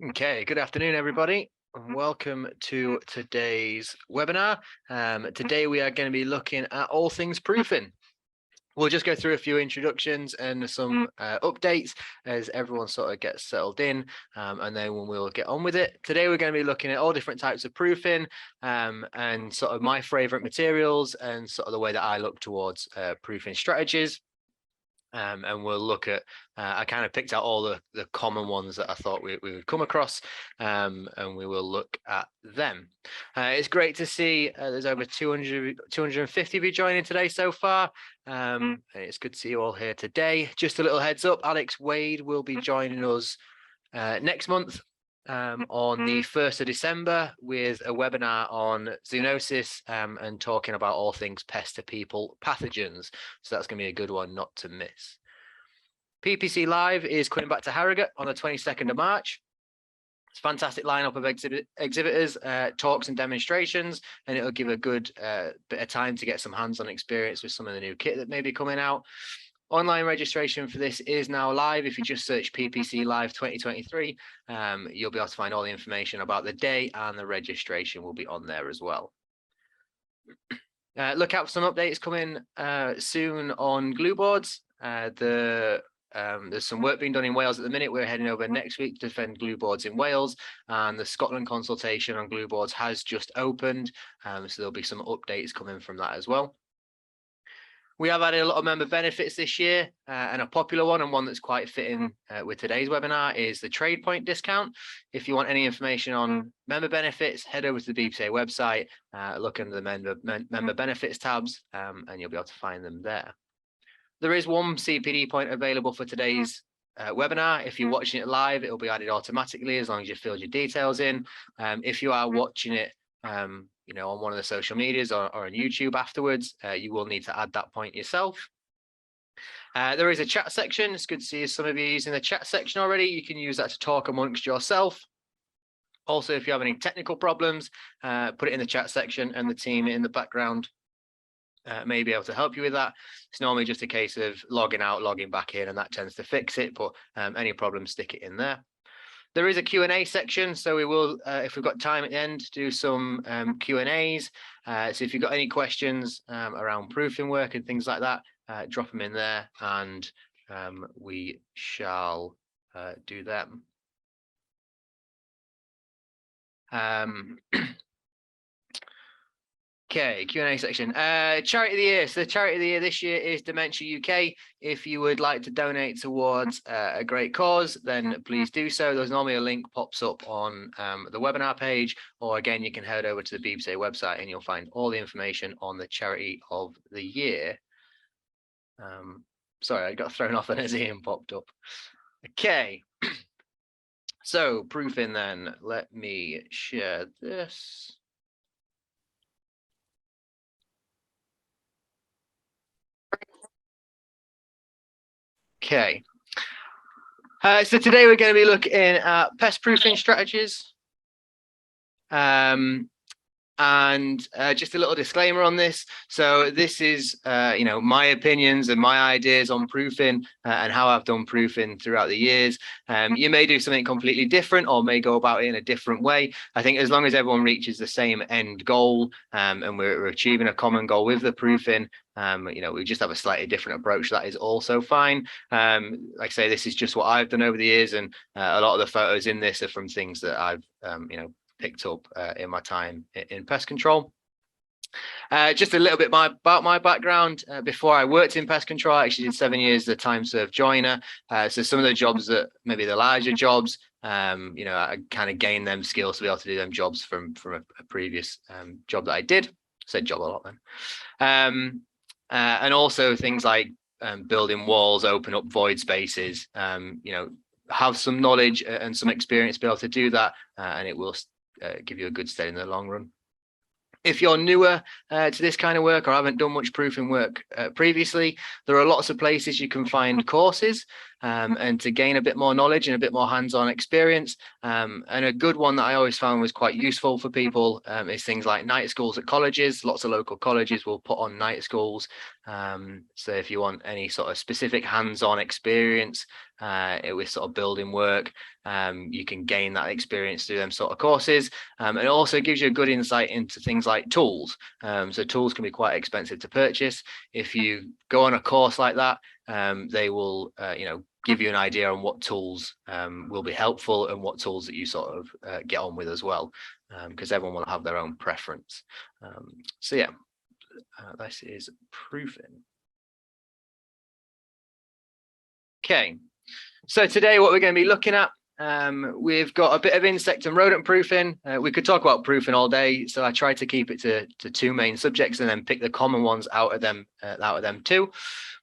Okay, good afternoon, everybody, and welcome to today's webinar. Today we are going to be looking at all things proofing. We'll just go through a few introductions and some updates as everyone sort of gets settled in, and then we'll get on with it. Today we're going to be looking at all different types of proofing and sort of my favorite materials and sort of the way that I look towards proofing strategies. And we'll look at, I kind of picked out all the common ones that I thought we would come across, and we will look at them. It's great to see there's over 250 of you joining today so far. It's good to see you all here today. Just a little heads up, Alex Wade will be joining us next month on the 1st of December with a webinar on zoonosis and talking about all things pest to people pathogens. So that's going to be a good one not to miss. PPC Live is coming back to Harrogate on the 22nd of March. It's a fantastic lineup of exhibitors, talks and demonstrations, and it'll give a good bit of time to get some hands-on experience with some of the new kit that may be coming out. Online registration for this is now live. If you just search PPC Live 2023, you'll be able to find all the information about the day, and the registration will be on there as well. Look out for some updates coming soon on glue boards. There's some work being done in Wales at the minute. We're heading over next week to defend glue boards in Wales, and the Scotland consultation on glue boards has just opened. So there'll be some updates coming from that as well. We have added a lot of member benefits this year, and a popular one and one that's quite fitting with today's webinar is the trade point discount. If you want any information on member benefits, head over to the BPCA website, look under the member benefits tabs, and you'll be able to find them there. There is one CPD point available for today's webinar. If you're watching it live, it'll be added automatically as long as you filled your details in. If you are watching it on one of the social medias or on YouTube afterwards, you will need to add that point yourself. There is a chat section. It's good to see some of you using the chat section already. You can use that to talk amongst yourself. Also, if you have any technical problems, put it in the chat section and the team in the background may be able to help you with that. It's normally just a case of logging out, logging back in, and that tends to fix it, but any problems, stick it in there. There is a Q&A section, so we will, if we've got time at the end, do some Q&As. So if you've got any questions around proofing work and things like that, drop them in there, and we shall do them. Okay, Q&A section. Charity of the year. So the charity of the year this year is Dementia UK. If you would like to donate towards a great cause, then please do so. There's normally a link pops up on the webinar page, or again, you can head over to the BPCA website and you'll find all the information on the charity of the year. Sorry, I got thrown off and as Ian popped up. Okay. So proofing then. Let me share this. Okay, so today we're going to be looking at pest proofing strategies. And just a little disclaimer on this. So this is, my opinions and my ideas on proofing and how I've done proofing throughout the years. You may do something completely different or may go about it in a different way. I think as long as everyone reaches the same end goal and we're achieving a common goal with the proofing, we just have a slightly different approach. That is also fine. Like I say, this is just what I've done over the years, and a lot of the photos in this are from things that I've, picked up in my time in pest control. Just a little bit about my background. Before I worked in pest control, I actually did 7 years as a time served joiner. So some of the jobs that maybe the larger jobs, I kind of gained them skills to be able to do them jobs from a previous job that I did. Said job a lot then. And also things like building walls, open up void spaces, have some knowledge and some experience to be able to do that, and it will give you a good stead in the long run. If you're newer to this kind of work or haven't done much proofing work previously, there are lots of places you can find courses and to gain a bit more knowledge and a bit more hands-on experience. And a good one that I always found was quite useful for people is things like night schools at colleges. Lots of local colleges will put on night schools. So if you want any sort of specific hands-on experience with sort of building work, You can gain that experience through them sort of courses. And it also gives you a good insight into things like tools. So tools can be quite expensive to purchase. If you go on a course like that, they will, give you an idea on what tools will be helpful and what tools that you sort of get on with as well, because everyone will have their own preference. So yeah, this is proofing. Okay, so today what we're going to be looking at, we've got a bit of insect and rodent proofing. We could talk about proofing all day, so I tried to keep it to two main subjects and then pick the common ones out of them too.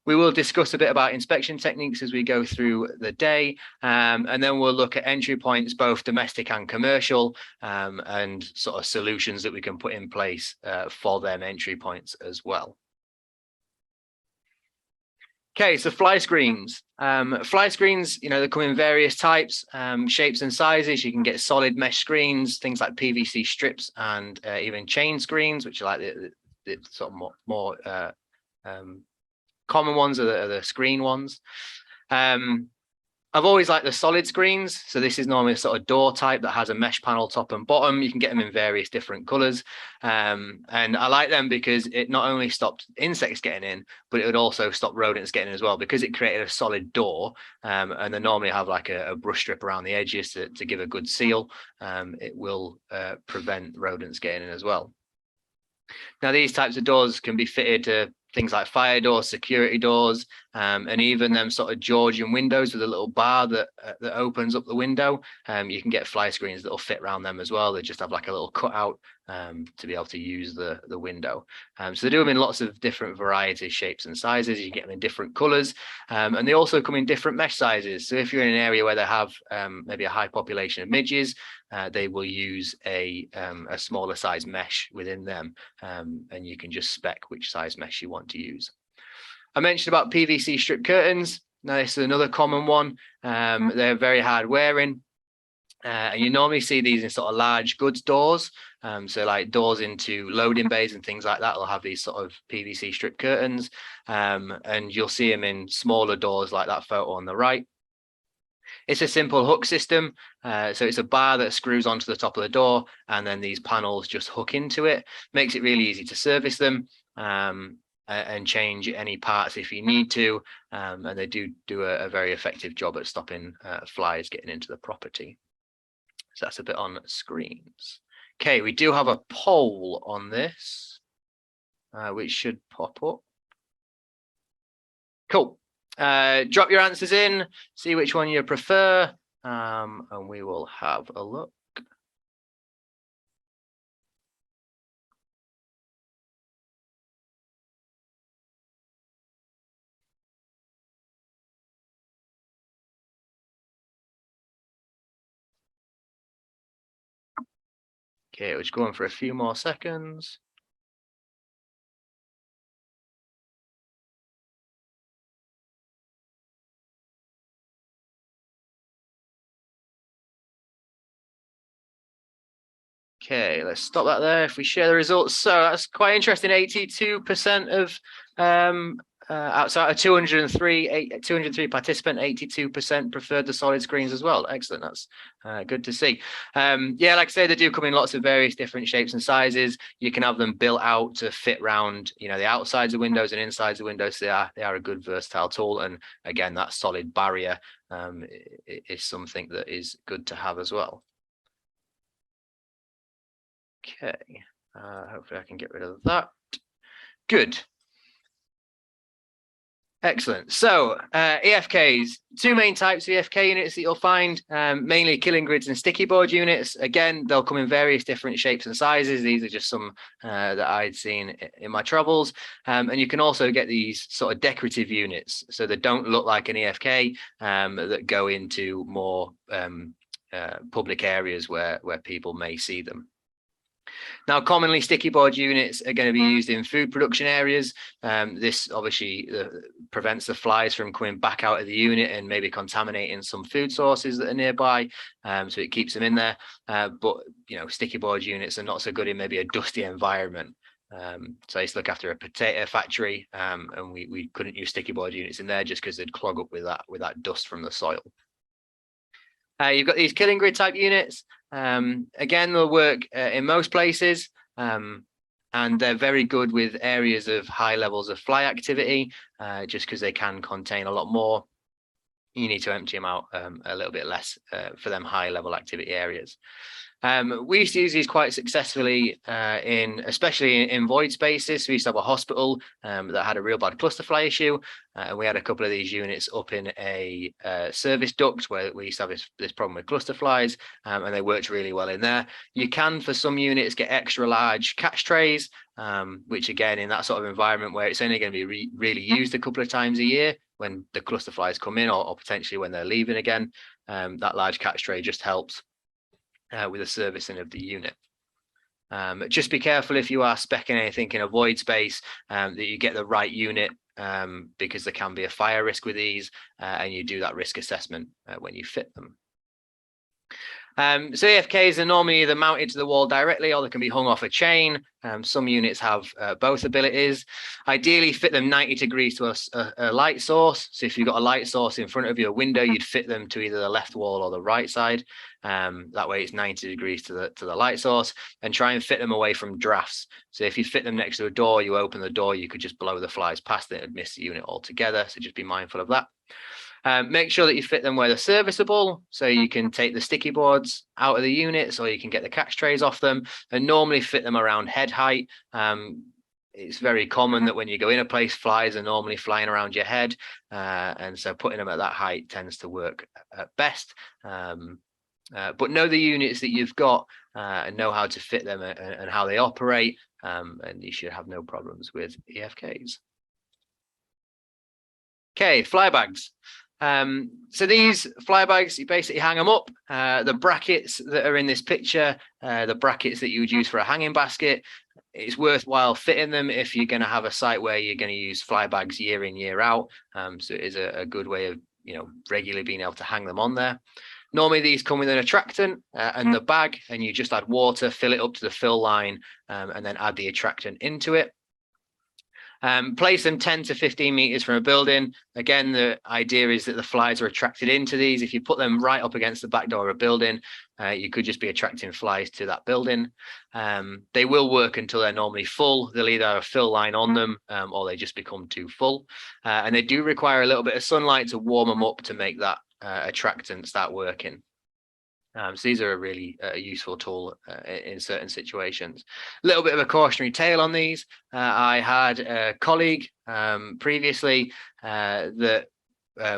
We will discuss a bit about inspection techniques as we go through the day, and then we'll look at entry points, both domestic and commercial, and sort of solutions that we can put in place for them entry points as well. Okay, so fly screens. Fly screens, they come in various types, shapes and sizes. You can get solid mesh screens, things like PVC strips, and even chain screens, which are like the sort of more common ones are the screen ones. I've always liked the solid screens. So this is normally a sort of door type that has a mesh panel top and bottom. You can get them in various different colors. And I like them because it not only stopped insects getting in, but it would also stop rodents getting in as well, because it created a solid door. And they normally have like a brush strip around the edges to give a good seal. It will prevent rodents getting in as well. Now, these types of doors can be fitted to things like fire doors, security doors, and even them sort of Georgian windows with a little bar that opens up the window. You can get fly screens that will fit around them as well. They just have like a little cutout to be able to use the window. So they do them in lots of different varieties, shapes and sizes. You can get them in different colors, and they also come in different mesh sizes. So if you're in an area where they have maybe a high population of midges, they will use a smaller size mesh within them, and you can just spec which size mesh you want to use. I mentioned about PVC strip curtains. Now, this is another common one. They're very hard wearing. And you normally see these in sort of large goods doors. So like doors into loading bays and things like that will have these sort of PVC strip curtains. And you'll see them in smaller doors like that photo on the right. It's a simple hook system. So it's a bar that screws onto the top of the door, and then these panels just hook into it. Makes it really easy to service them and change any parts if you need to. And they do a very effective job at stopping flies getting into the property. So that's a bit on screens. Okay, we do have a poll on this, which should pop up. Cool. Drop your answers in, see which one you prefer, and we will have a look. Okay, we're just going for a few more seconds. Okay, let's stop that there. If we share the results, so that's quite interesting. 82% of outside of 203 participant, 82% preferred the solid screens as well. Excellent. That's good to see. Yeah, like I say, they do come in lots of various different shapes and sizes. You can have them built out to fit round, the outsides of windows and insides of windows. So they are a good versatile tool. And again, that solid barrier is something that is good to have as well. Okay, hopefully I can get rid of that. Good. Excellent. So EFKs, two main types of EFK units that you'll find, mainly killing grids and sticky board units. Again, they'll come in various different shapes and sizes. These are just some that I'd seen in my travels. And you can also get these sort of decorative units. So they don't look like an EFK, that go into more public areas where people may see them. Now, commonly sticky board units are going to be used in food production areas. This obviously prevents the flies from coming back out of the unit and maybe contaminating some food sources that are nearby. So it keeps them in there. But, sticky board units are not so good in maybe a dusty environment. So I used to look after a potato factory, and we couldn't use sticky board units in there just because they'd clog up with that dust from the soil. You've got these killing grid type units. Again, they'll work in most places, and they're very good with areas of high levels of fly activity, just because they can contain a lot more. You need to empty them out a little bit less for them high level activity areas. We used to use these quite successfully especially in void spaces. So we used to have a hospital that had a real bad cluster fly issue, and we had a couple of these units up in a service duct where we used to have this problem with cluster flies, and they worked really well in there. You can, for some units, get extra large catch trays, which again, in that sort of environment where it's only going to be really used a couple of times a year when the cluster flies come in, or potentially when they're leaving again, that large catch tray just helps with the servicing of the unit. Just be careful if you are speccing anything in a void space that you get the right unit, because there can be a fire risk with these, and you do that risk assessment when you fit them. So EFKs are normally either mounted to the wall directly, or they can be hung off a chain. Some units have both abilities. Ideally, fit them 90 degrees to a light source. So if you've got a light source in front of your window, you'd fit them to either the left wall or the right side. That way it's 90 degrees to the light source, and try and fit them away from drafts. So if you fit them next to a door, you open the door, you could just blow the flies past it and miss the unit altogether. So just be mindful of that. Make sure that you fit them where they're serviceable, so you can take the sticky boards out of the units, or you can get the catch trays off them, and normally fit them around head height. It's very common that when you go in a place, flies are normally flying around your head, and so putting them at that height tends to work at best. But know the units that you've got, and know how to fit them and how they operate, and you should have no problems with EFKs. Okay, fly bags. So these fly bags, you basically hang them up. The brackets that are in this picture, the brackets that you would use for a hanging basket, it's worthwhile fitting them if you're going to have a site where you're going to use fly bags year in, year out. So it is a good way of, regularly being able to hang them on there. Normally these come with an attractant and the bag, and you just add water, fill it up to the fill line, and then add the attractant into it. Place them 10 to 15 meters from a building. Again, the idea is that the flies are attracted into these. If you put them right up against the back door of a building, you could just be attracting flies to that building. They will work until they're normally full. They'll either have a fill line on them, or they just become too full. And they do require a little bit of sunlight to warm them up to make that attractant start working. So these are a really useful tool in certain situations. A little bit of a cautionary tale on these. I had a colleague previously that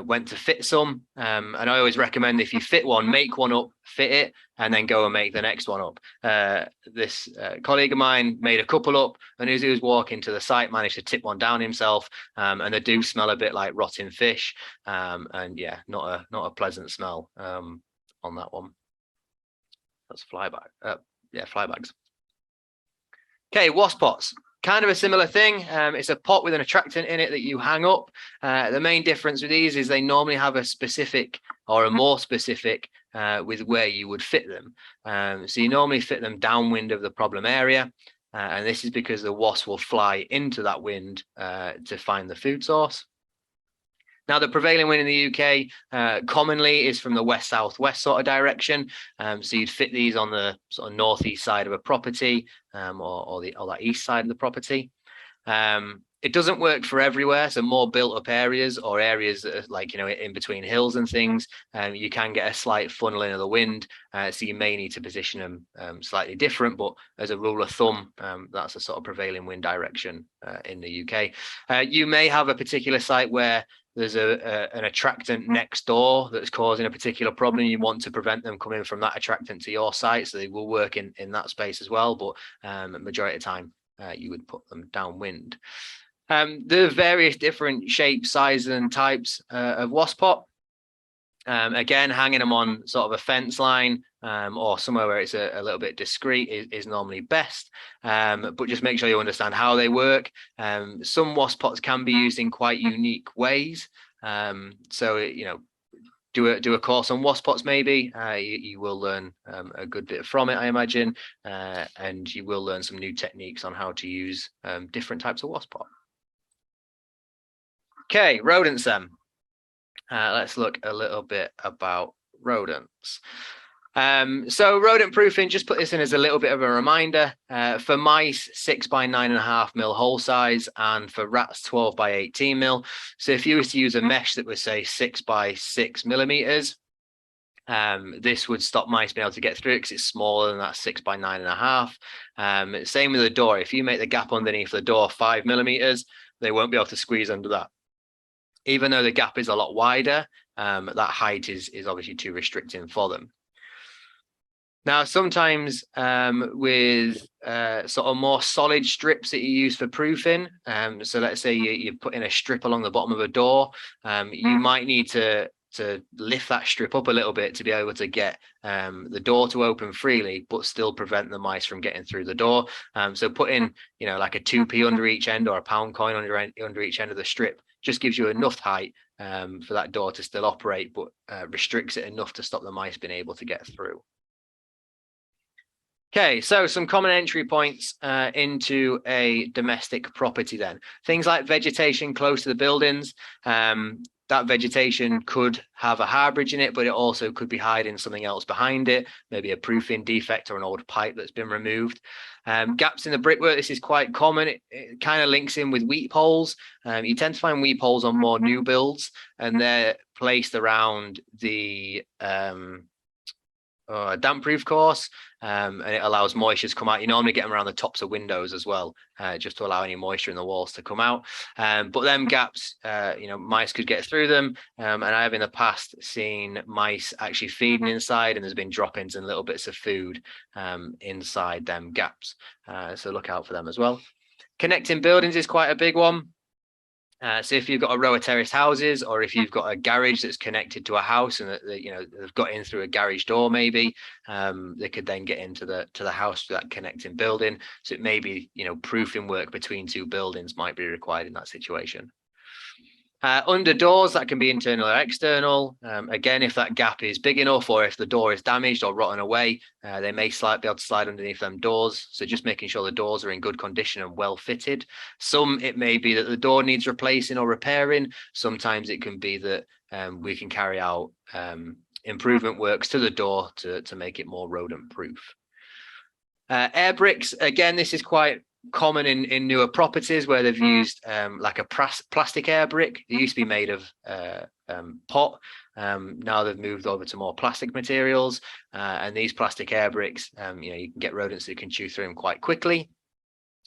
went to fit some, and I always recommend, if you fit one, make one up, fit it, and then go and make the next one up. This colleague of mine made a couple up, and as he was walking to the site, managed to tip one down himself, and they do smell a bit like rotting fish, and yeah, not a pleasant smell on that one. That's fly bag. Fly bags. Okay, wasp pots. Kind of a similar thing. It's a pot with an attractant in it that you hang up. The main difference with these is they normally have a specific, or a more specific, with where you would fit them. So you normally fit them downwind of the problem area. And this is because the wasp will fly into that wind to find the food source. Now, the prevailing wind in the UK commonly is from the west-southwest sort of direction. So you'd fit these on the sort of northeast side of a property, or that east side of the property. It doesn't work for everywhere. So more built-up areas, or areas that are like, in between hills and things, you can get a slight funneling of the wind. So you may need to position them slightly different. But as a rule of thumb, that's a sort of prevailing wind direction in the UK. You may have a particular site where there's an attractant next door that's causing a particular problem. You want to prevent them coming from that attractant to your site, so they will work in that space as well. But majority of the time, you would put them downwind. There are various different shapes, sizes, and types of wasp pot. Again, hanging them on sort of a fence line, or somewhere where it's a little bit discreet is normally best. But just make sure you understand how they work. Some wasp pots can be used in quite unique ways. So, do a course on wasp pots maybe. You will learn a good bit from it, I imagine. And you will learn some new techniques on how to use different types of wasp pot. Okay, rodents then. Let's look a little bit about rodents. So rodent proofing, just put this in as a little bit of a reminder. For mice, 6 by 9.5 mil hole size, and for rats, 12 by 18 mil. So if you was to use a mesh that was, say, 6 by 6 millimeters, this would stop mice being able to get through it because it's smaller than that 6 by 9.5. Same with the door. If you make the gap underneath the door 5 millimeters, they won't be able to squeeze under that. Even though the gap is a lot wider, that height is obviously too restricting for them. Now, sometimes with sort of more solid strips that you use for proofing, so let's say you put in a strip along the bottom of a door, you might need to lift that strip up a little bit to be able to get the door to open freely, but still prevent the mice from getting through the door. So put in, you know, like a 2p under each end or a pound coin under each end of the strip just gives you enough height for that door to still operate, but restricts it enough to stop the mice being able to get through. Okay, so some common entry points into a domestic property then. Things like vegetation close to the buildings. That vegetation could have a harbridge in it, but it also could be hiding something else behind it, maybe a proofing defect or an old pipe that's been removed. Gaps in the brickwork, this is quite common. It kind of links in with weep holes. You tend to find weep holes on more new builds, and they're placed around the damp proof course, and it allows moisture to come out. You normally get them around the tops of windows as well, just to allow any moisture in the walls to come out. But them gaps, you know, mice could get through them, and I have in the past seen mice actually feeding inside, and there's been drop-ins and little bits of food inside them gaps, so look out for them as well. Connecting buildings is quite a big one. So if you've got a row of terraced houses, or if you've got a garage that's connected to a house and that you know they've got in through a garage door, maybe they could then get into the house through that connecting building. So it may be, you know, proofing work between two buildings might be required in that situation. Under doors, that can be internal or external. Again, if that gap is big enough, or if the door is damaged or rotten away, they may be able to slide underneath them doors. So just making sure the doors are in good condition and well fitted. Some, it may be that the door needs replacing or repairing. Sometimes it can be that we can carry out improvement works to the door to make it more rodent proof. Air bricks, again, this is quite common in newer properties where they've used like a plastic air brick. It used to be made of pot. Now they've moved over to more plastic materials, and these plastic air bricks, you know, you can get rodents who can chew through them quite quickly,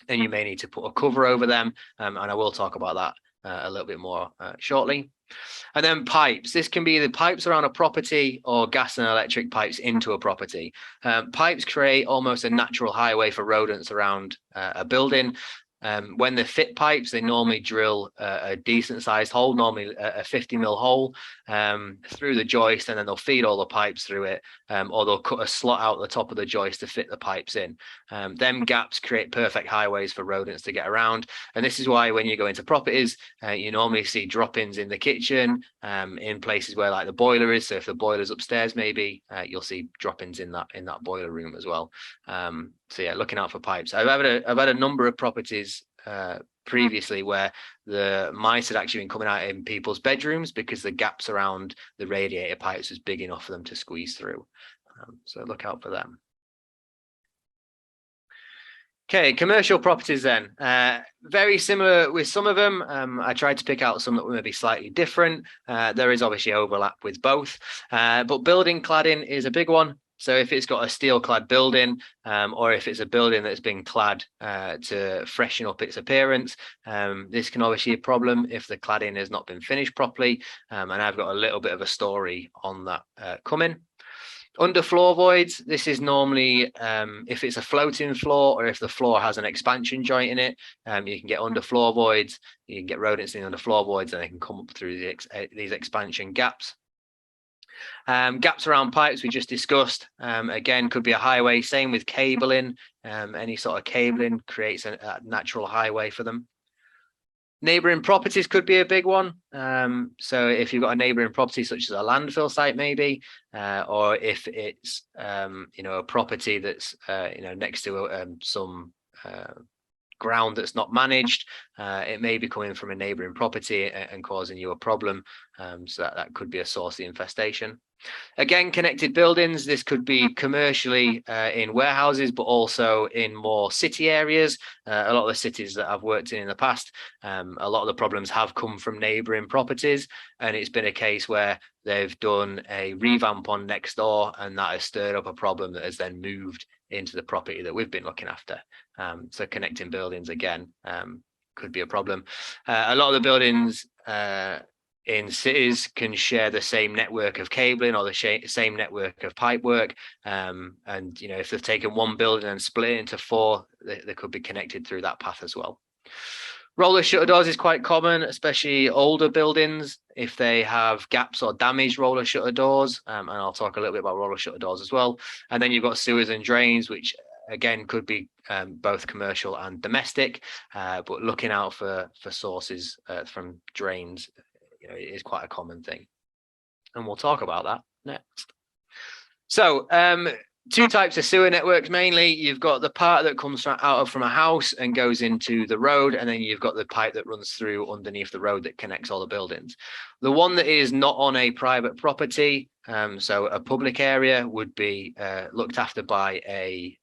and you may need to put a cover over them, and I will talk about that a little bit more shortly. And then pipes. This can be the pipes around a property or gas and electric pipes into a property. Pipes create almost a natural highway for rodents around a building. When they fit pipes, they normally drill a decent sized hole, normally a 50 mil hole, through the joist, and then they'll feed all the pipes through it, or they'll cut a slot out the top of the joist to fit the pipes in. Them gaps create perfect highways for rodents to get around. And this is why when you go into properties, you normally see drop-ins in the kitchen, in places where like the boiler is. So if the boiler's upstairs, maybe you'll see drop-ins in that boiler room as well. So yeah, looking out for pipes. I've had a number of properties previously where the mice had actually been coming out in people's bedrooms because the gaps around the radiator pipes was big enough for them to squeeze through. So look out for them. Okay, commercial properties then. Very similar with some of them. I tried to pick out some that were maybe slightly different. There is obviously overlap with both, but building cladding is a big one. So if it's got a steel clad building, or if it's a building that's been clad to freshen up its appearance, this can obviously be a problem if the cladding has not been finished properly. And I've got a little bit of a story on that coming. Under floor voids, this is normally if it's a floating floor or if the floor has an expansion joint in it, you can get under floor voids, you can get rodents in under floor voids, and they can come up through these expansion gaps. Gaps around pipes we just discussed, again, could be a highway. Same with cabling. Any sort of cabling creates a natural highway for them. Neighbouring properties could be a big one. So if you've got a neighbouring property such as a landfill site, maybe, or if it's you know, a property that's you know, next to some ground that's not managed, it may be coming from a neighbouring property and causing you a problem. So that could be a source of infestation. Again, connected buildings, this could be commercially in warehouses, but also in more city areas. A lot of the cities that I've worked in the past, a lot of the problems have come from neighbouring properties, and it's been a case where they've done a revamp on next door, and that has stirred up a problem that has then moved into the property that we've been looking after. So connecting buildings, again, could be a problem. A lot of the buildings in cities can share the same network of cabling or the same network of pipework. And, you know, if they've taken one building and split it into 4, they could be connected through that path as well. Roller shutter doors is quite common, especially older buildings, if they have gaps or damaged roller shutter doors. And I'll talk a little bit about roller shutter doors as well. And then you've got sewers and drains, which again could be both commercial and domestic, but looking out for sources from drains, you know, it is quite a common thing, and we'll talk about that next. So 2 types of sewer networks mainly. You've got the part that comes from a house and goes into the road, and then you've got the pipe that runs through underneath the road that connects all the buildings. The one that is not on a private property, so a public area, would be looked after by a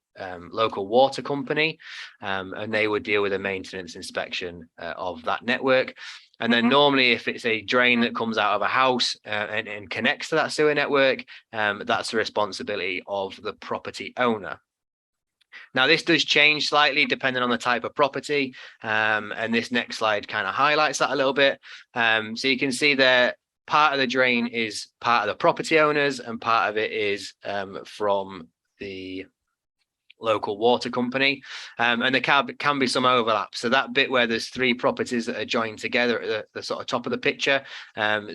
local water company, and they would deal with a maintenance inspection of that network. And then normally, if it's a drain that comes out of a house and connects to that sewer network, that's the responsibility of the property owner. Now, this does change slightly depending on the type of property, and this next slide kind of highlights that a little bit. So you can see there, part of the drain is part of the property owners, and part of it is from the local water company, and there can be some overlap. So that bit where there's 3 properties that are joined together at the sort of top of the picture,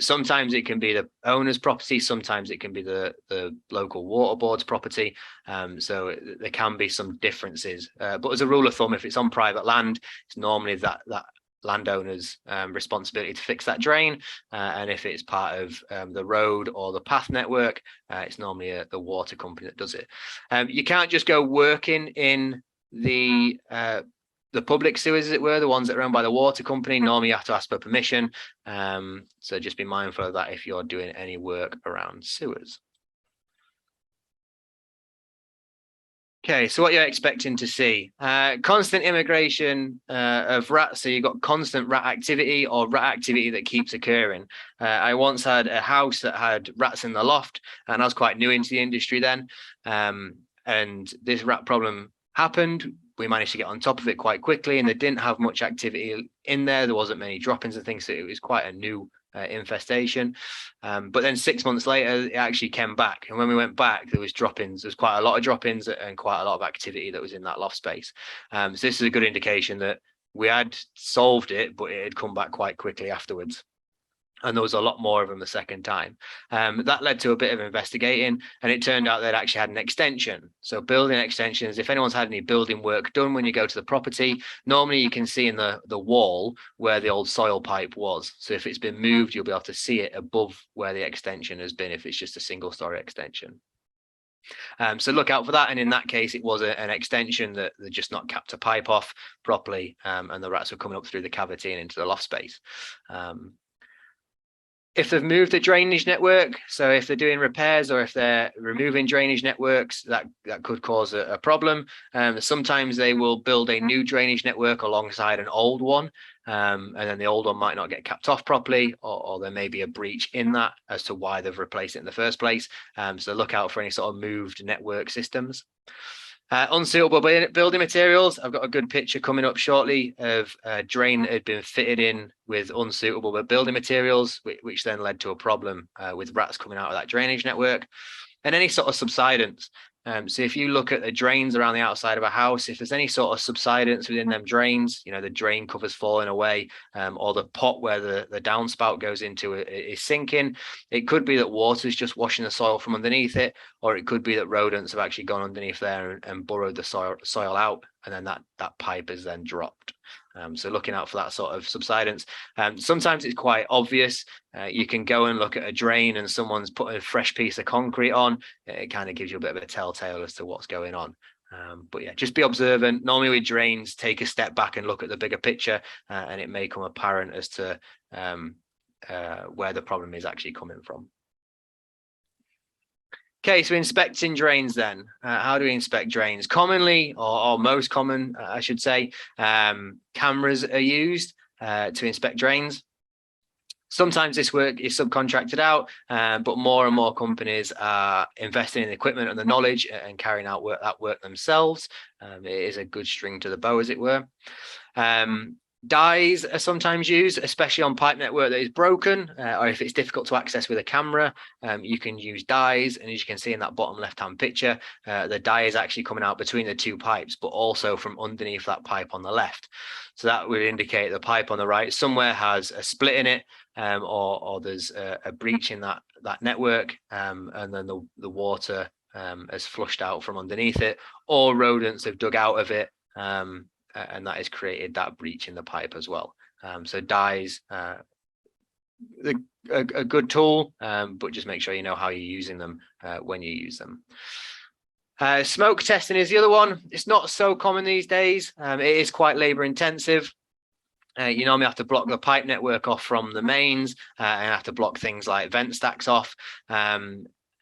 sometimes it can be the owner's property, sometimes it can be the local water board's property. So there can be some differences, but as a rule of thumb, if it's on private land, it's normally that landowner's responsibility to fix that drain, and if it's part of the road or the path network, it's normally the water company that does it. You can't just go working in the public sewers, as it were, the ones that are owned by the water company. Normally you have to ask for permission, so just be mindful of that if you're doing any work around sewers. Okay, so what you're expecting to see, constant immigration of rats. So you've got constant rat activity or rat activity that keeps occurring. I once had a house that had rats in the loft, and I was quite new into the industry then. And this rat problem happened. We managed to get on top of it quite quickly, and they didn't have much activity in there. There wasn't many droppings and things, so it was quite a new infestation. But then 6 months later, it actually came back, and when we went back, there was droppings. There's quite a lot of droppings and quite a lot of activity that was in that loft space. So this is a good indication that we had solved it, but it had come back quite quickly afterwards. And there was a lot more of them the second time. That led to a bit of investigating, and it turned out they'd actually had an extension. So building extensions, if anyone's had any building work done when you go to the property, normally you can see in the wall where the old soil pipe was. So if it's been moved, you'll be able to see it above where the extension has been if it's just a single story extension. So look out for that, and in that case it was an extension that they just not capped a pipe off properly, and the rats were coming up through the cavity and into the loft space. If they've moved the drainage network, so if they're doing repairs or if they're removing drainage networks, that could cause a problem. Sometimes they will build a new drainage network alongside an old one, and then the old one might not get capped off properly, or there may be a breach in that as to why they've replaced it in the first place. So look out for any sort of moved network systems. Unsuitable building materials. I've got a good picture coming up shortly of a drain that had been fitted in with unsuitable building materials, which then led to a problem with rats coming out of that drainage network. And any sort of subsidence. So if you look at the drains around the outside of a house, if there's any sort of subsidence within them drains, you know, the drain cover's falling away, or the pot where the downspout goes into it is sinking, it could be that water's just washing the soil from underneath it, or it could be that rodents have actually gone underneath there and burrowed the soil out, and then that pipe is then dropped. So looking out for that sort of subsidence. Sometimes it's quite obvious. You can go and look at a drain and someone's put a fresh piece of concrete on. It kind of gives you a bit of a telltale as to what's going on. But yeah, just be observant. Normally with drains, take a step back and look at the bigger picture, and it may come apparent as to where the problem is actually coming from. Okay, so inspecting drains then. How do we inspect drains? Commonly, or most common, I should say, cameras are used to inspect drains. Sometimes this work is subcontracted out, but more and more companies are investing in the equipment and the knowledge and carrying out that work themselves. It is a good string to the bow, as it were. Dyes are sometimes used, especially on pipe network that is broken, or if it's difficult to access with a camera, you can use dyes. And as you can see in that bottom left-hand picture, the dye is actually coming out between the two pipes, but also from underneath that pipe on the left. So that would indicate the pipe on the right somewhere has a split in it, or there's a breach in that network, and then the water has flushed out from underneath it, or rodents have dug out of it, and that has created that breach in the pipe as well. So dyes, a good tool, but just make sure you know how you're using them when you use them. Smoke testing is the other one. It's not so common these days. It is quite labor intensive. You normally have to block the pipe network off from the mains, and have to block things like vent stacks off.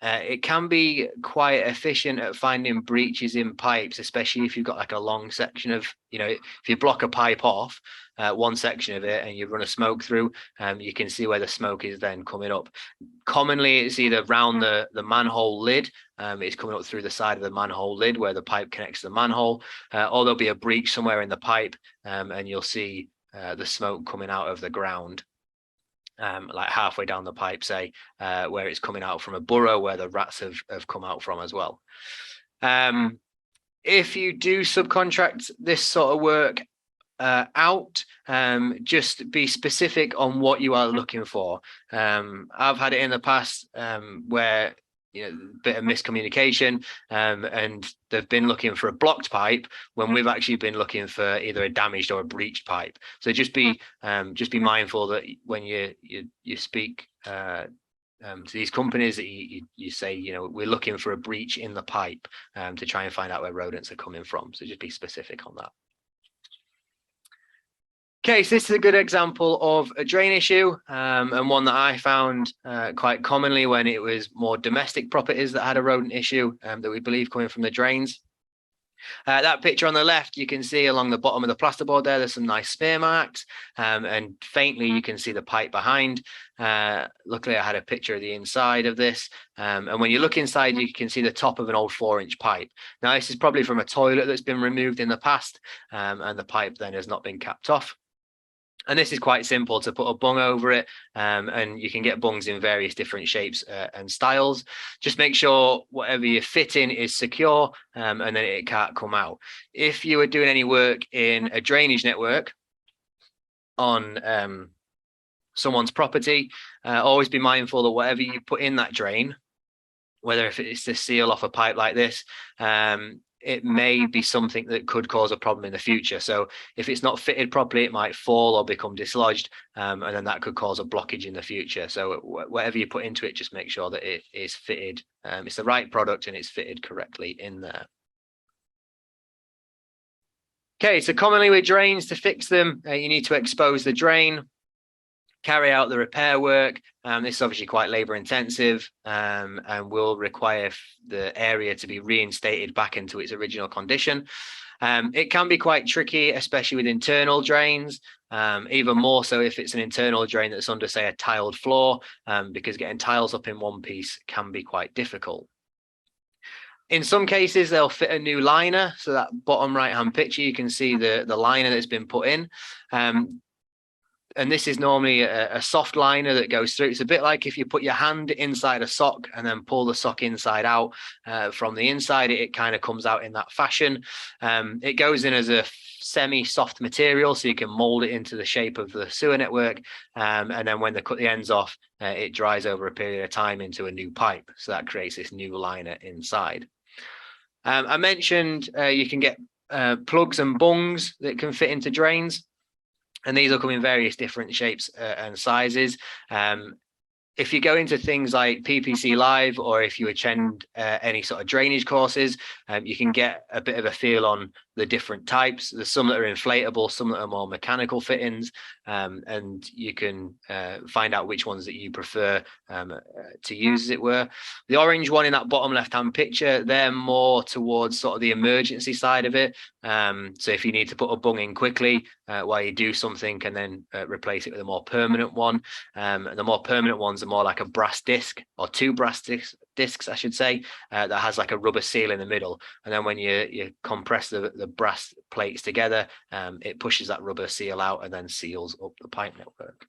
It can be quite efficient at finding breaches in pipes, especially if you've got like a long section of, if you block a pipe off, one section of it, and you run a smoke through, you can see where the smoke is then coming up. Commonly, it's either round the manhole lid, it's coming up through the side of the manhole lid where the pipe connects to the manhole, or there'll be a breach somewhere in the pipe, and you'll see the smoke coming out of the ground. Like halfway down the pipe, say, where it's coming out from a burrow where the rats have come out from as well. If you do subcontract this sort of work out, just be specific on what you are looking for. I've had it in the past where a bit of miscommunication, and they've been looking for a blocked pipe when we've actually been looking for either a damaged or a breached pipe. So just be mindful that when you speak to these companies, that you say, we're looking for a breach in the pipe, to try and find out where rodents are coming from. So just be specific on that. Okay, so this is a good example of a drain issue, and one that I found quite commonly when it was more domestic properties that had a rodent issue, that we believe coming from the drains. That picture on the left, you can see along the bottom of the plasterboard there's some nice spear marks, and faintly you can see the pipe behind. Luckily, I had a picture of the inside of this, and when you look inside, you can see the top of an old 4-inch pipe. Now, this is probably from a toilet that's been removed in the past, and the pipe then has not been capped off. And this is quite simple, to put a bung over it, and you can get bungs in various different shapes and styles. Just make sure whatever you fit in is secure, and then it can't come out. If you are doing any work in a drainage network on someone's property, always be mindful that whatever you put in that drain, whether if it's to seal off a pipe like this, it may be something that could cause a problem in the future. So if it's not fitted properly, it might fall or become dislodged, and then that could cause a blockage in the future. So whatever you put into it, just make sure that it is fitted. It's the right product and it's fitted correctly in there. Okay, so commonly with drains, to fix them, you need to expose the drain, carry out the repair work. This is obviously quite labor intensive, and will require the area to be reinstated back into its original condition. It can be quite tricky, especially with internal drains, even more so if it's an internal drain that's under, say, a tiled floor, because getting tiles up in one piece can be quite difficult. In some cases, they'll fit a new liner. So that bottom right-hand picture, you can see the liner that's been put in. And this is normally a soft liner that goes through. It's a bit like if you put your hand inside a sock and then pull the sock inside out from the inside, it kind of comes out in that fashion. It goes in as a semi-soft material, so you can mold it into the shape of the sewer network. And then when they cut the ends off, it dries over a period of time into a new pipe. So that creates this new liner inside. I mentioned you can get plugs and bungs that can fit into drains. And these will come in various different shapes and sizes. if you go into things like PPC Live, or if you attend any sort of drainage courses, you can get a bit of a feel on the different types. There's some that are inflatable, some that are more mechanical fittings, and you can find out which ones that you prefer to use, as it were. The orange one in that bottom left-hand picture, they're more towards sort of the emergency side of it. So if you need to put a bung in quickly while you do something, and then replace it with a more permanent one. And the more permanent ones are more like a brass disc, or two brass discs, I should say, that has like a rubber seal in the middle. And then when you compress the brass plates together, it pushes that rubber seal out and then seals up the pipe network.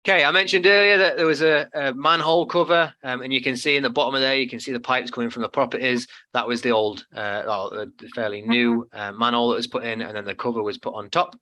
Okay, I mentioned earlier that there was a manhole cover, and you can see in the bottom of there, you can see the pipes coming from the properties. That was the old, the fairly new manhole that was put in, and then the cover was put on top.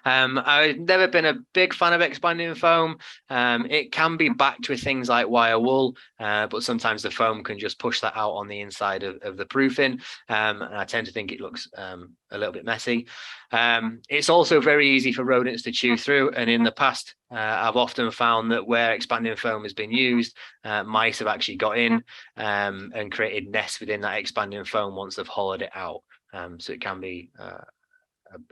I've never been a big fan of expanding foam. It can be backed with things like wire wool, but sometimes the foam can just push that out on the inside of the proofing, and I tend to think it looks a little bit messy. It's also very easy for rodents to chew through, and in the past I've often found that where expanding foam has been used, mice have actually got in and created nests within that expanding foam once they've hollowed it out. So it can be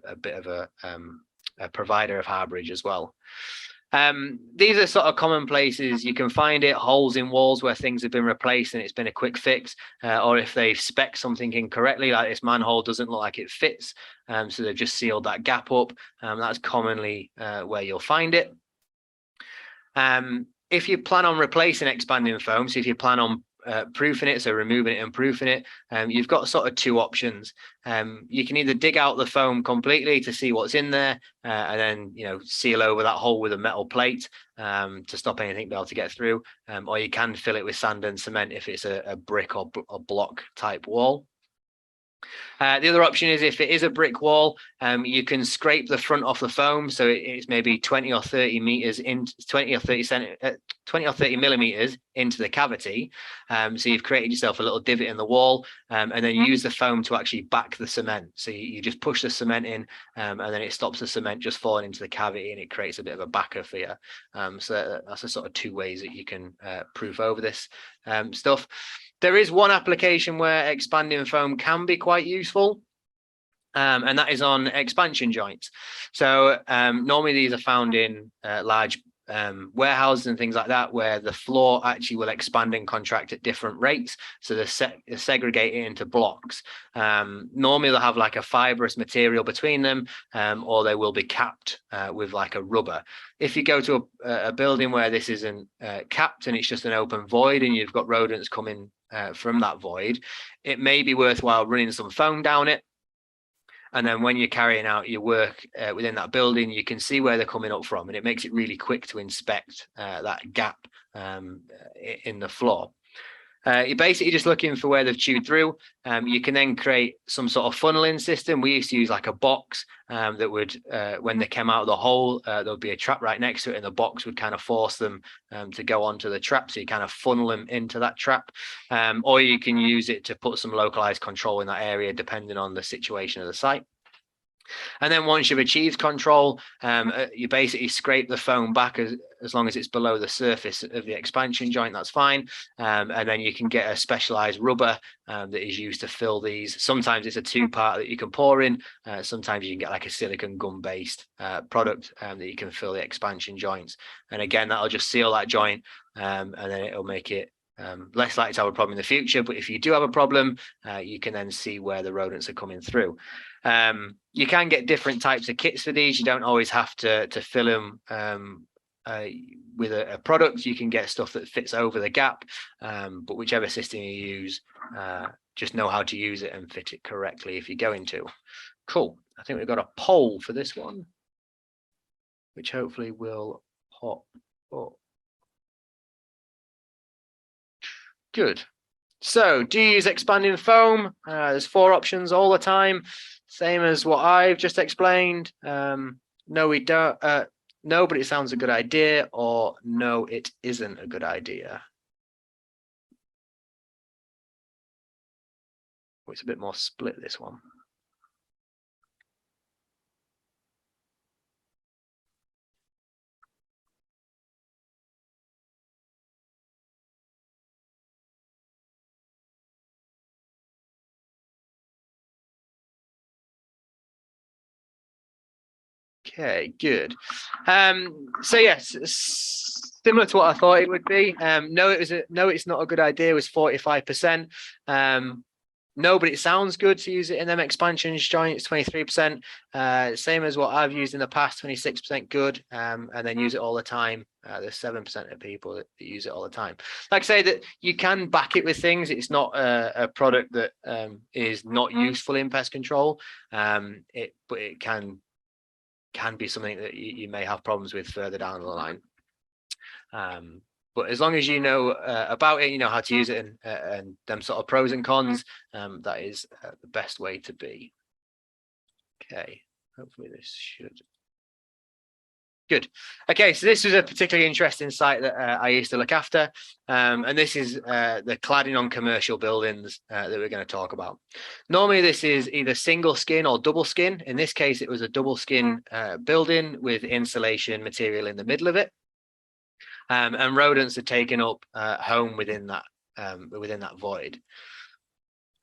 a bit of a provider of harborage as well. These are sort of common places you can find it: holes in walls where things have been replaced and it's been a quick fix, or if they've spec'd something incorrectly, like this manhole doesn't look like it fits, so they've just sealed that gap up. That's commonly where you'll find it. If you plan on replacing expanding foam, so if you plan on proofing it, so removing it and proofing it, you've got sort of two options. You can either dig out the foam completely to see what's in there, and then seal over that hole with a metal plate to stop anything being able to get through, or you can fill it with sand and cement if it's a brick or block type wall. The other option is, if it is a brick wall, you can scrape the front off the foam, so it's maybe 20 or 30 meters in, 20 or 30 millimeters into the cavity. So you've created yourself a little divot in the wall, and then you use the foam to actually back the cement. So you just push the cement in, and then it stops the cement just falling into the cavity, and it creates a bit of a backer for you. So that's the sort of two ways that you can proof over this stuff. There is one application where expanding foam can be quite useful, and that is on expansion joints. So normally these are found in large warehouses and things like that, where the floor actually will expand and contract at different rates. So they're segregated into blocks. Normally they'll have like a fibrous material between them, or they will be capped with like a rubber. If you go to a building where this isn't capped and it's just an open void, and you've got rodents coming from that void, it may be worthwhile running some foam down it. And then when you're carrying out your work within that building, you can see where they're coming up from, and it makes it really quick to inspect that gap in the floor. You're basically just looking for where they've chewed through. You can then create some sort of funneling system. We used to use like a box that would, when they came out of the hole, there would be a trap right next to it, and the box would kind of force them to go onto the trap. So you kind of funnel them into that trap, or you can use it to put some localized control in that area, depending on the situation of the site. And then once you've achieved control, you basically scrape the foam back as long as it's below the surface of the expansion joint. That's fine. And then you can get a specialized rubber that is used to fill these. Sometimes it's a two-part that you can pour in. Sometimes you can get like a silicone gum-based product that you can fill the expansion joints. And again, that'll just seal that joint, and then it'll make it less likely to have a problem in the future. But if you do have a problem, you can then see where the rodents are coming through. You can get different types of kits for these. You don't always have to fill them with a product. You can get stuff that fits over the gap, but whichever system you use, just know how to use it and fit it correctly if you're going to. Cool. I think we've got a poll for this one, which hopefully will pop up. Good. So, do you use expanding foam? There's 4 options all the time, same as what I've just explained. No, we don't. No, but it sounds a good idea, or no, it isn't a good idea. Oh, it's a bit more split, this one. Okay, good. So yes, similar to what I thought it would be. No, it's not a good idea was 45%. No, but it sounds good to use it in them expansions joints, 23%. Same as what I've used in the past, 26% good. And then use it all the time. There's 7% of people that use it all the time. Like I say, that you can back it with things. It's not a product that is not useful in pest control. But it can be something that you may have problems with further down the line. But as long as you know about it, you know how to use it and them sort of pros and cons, that is the best way to be. Okay, hopefully this should. Good. Okay, so this was a particularly interesting site that I used to look after. And this is the cladding on commercial buildings that we're going to talk about. Normally, this is either single skin or double skin. In this case, it was a double skin building with insulation material in the middle of it. And rodents are taken up home within that void.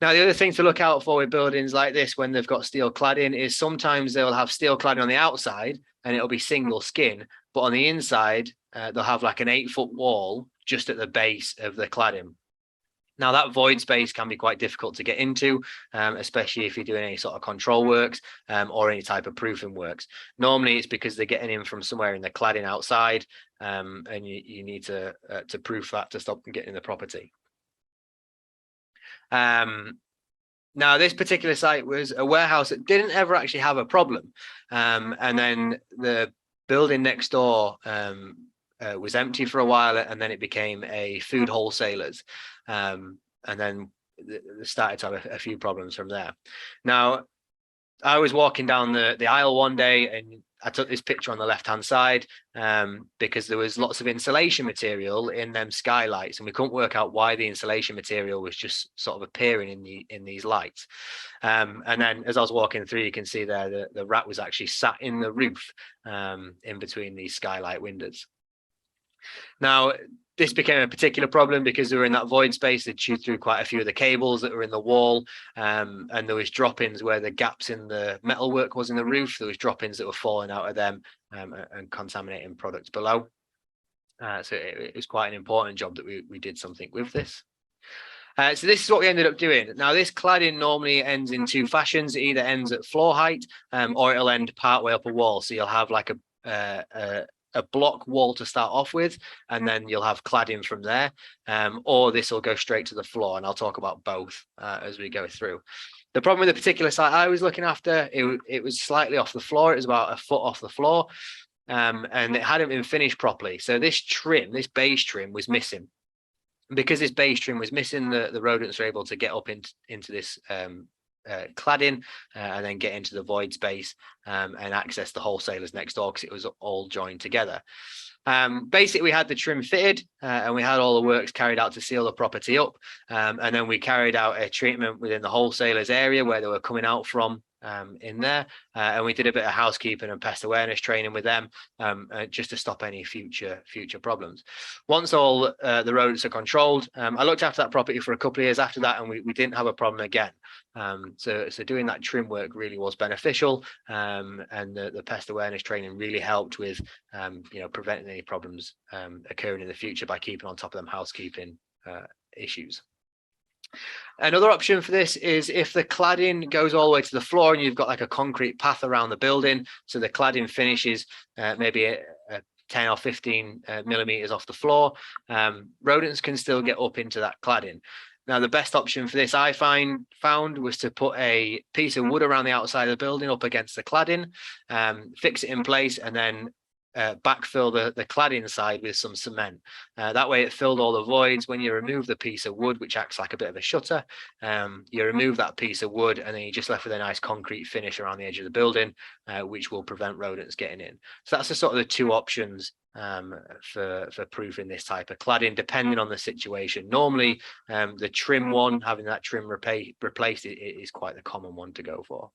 Now, the other thing to look out for with buildings like this when they've got steel cladding is sometimes they'll have steel cladding on the outside and it'll be single skin, but on the inside they'll have like an 8-foot wall just at the base of the cladding. Now, that void space can be quite difficult to get into, especially if you're doing any sort of control works or any type of proofing works. Normally, it's because they're getting in from somewhere in the cladding outside, and you need to proof that to stop them getting in the property. Now, this particular site was a warehouse that didn't ever actually have a problem, and then the building next door was empty for a while, and then it became a food wholesalers, and then they started to have a few problems from there. Now, I was walking down the aisle one day and I took this picture on the left hand side because there was lots of insulation material in them skylights, and we couldn't work out why the insulation material was just sort of appearing in these lights. And then as I was walking through, you can see there the rat was actually sat in the roof in between these skylight windows. Now, this became a particular problem because they were in that void space. They'd chewed through quite a few of the cables that were in the wall, and there was drop-ins where the gaps in the metalwork was in the roof. There was drop-ins that were falling out of them and contaminating products below. So it was quite an important job that we did something with this. So this is what we ended up doing. Now, this cladding normally ends in two fashions. It either ends at floor height or it'll end partway up a wall. So you'll have like a block wall to start off with, and then you'll have cladding from there, or this will go straight to the floor, and I'll talk about both as we go through. The problem with the particular site I was looking after, it was slightly off the floor. It was about a foot off the floor, and it hadn't been finished properly. So this trim, this base trim, was missing. And because this base trim was missing, the rodents were able to get up into this cladding and then get into the void space and access the wholesalers next door because it was all joined together. Basically, we had the trim fitted and we had all the works carried out to seal the property up, and then we carried out a treatment within the wholesalers area where they were coming out from in there, and we did a bit of housekeeping and pest awareness training with them just to stop any future problems. Once all the rodents are controlled, I looked after that property for a couple of years after that, and we didn't have a problem again. So doing that trim work really was beneficial, and the pest awareness training really helped with preventing any problems occurring in the future by keeping on top of them housekeeping issues. Another option for this is if the cladding goes all the way to the floor and you've got like a concrete path around the building, so the cladding finishes maybe a 10 or 15 millimeters off the floor, rodents can still get up into that cladding. Now, the best option for this I found was to put a piece of wood around the outside of the building up against the cladding, fix it in place, and then backfill the cladding side with some cement. That way it filled all the voids. When you remove the piece of wood, which acts like a bit of a shutter, you remove that piece of wood and then you're just left with a nice concrete finish around the edge of the building, which will prevent rodents getting in. So that's the sort of the two options for proofing this type of cladding, depending on the situation. Normally, the trim one, having that trim replaced, is quite the common one to go for.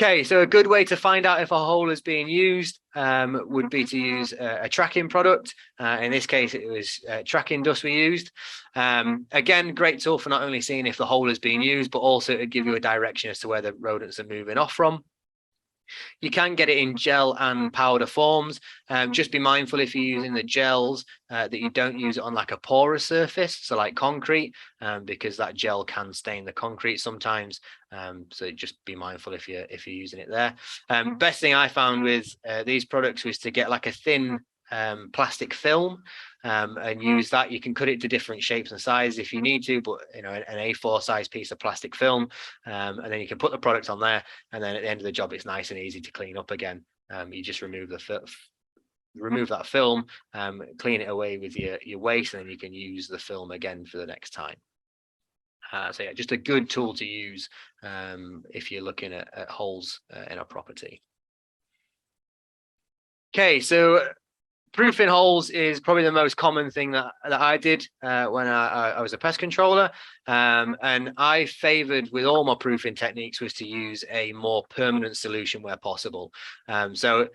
Okay, so a good way to find out if a hole is being used would be to use a tracking product. In this case, it was tracking dust we used. Again, great tool for not only seeing if the hole is being used, but also to give you a direction as to where the rodents are moving off from. You can get it in gel and powder forms. Just be mindful if you're using the gels that you don't use it on like a porous surface, so like concrete, because that gel can stain the concrete sometimes. So just be mindful if you're using it there. Best thing I found with these products was to get like a thin plastic film and use that. You can cut it to different shapes and sizes if you need to, but you know, an A4 size piece of plastic film, and then you can put the product on there, and then at the end of the job it's nice and easy to clean up again. You just remove that film, clean it away with your waste, and then you can use the film again for the next time. So yeah, just a good tool to use if you're looking at holes in a property. Okay, so proofing holes is probably the most common thing that I did when I was a pest controller, and I favoured with all my proofing techniques was to use a more permanent solution where possible. So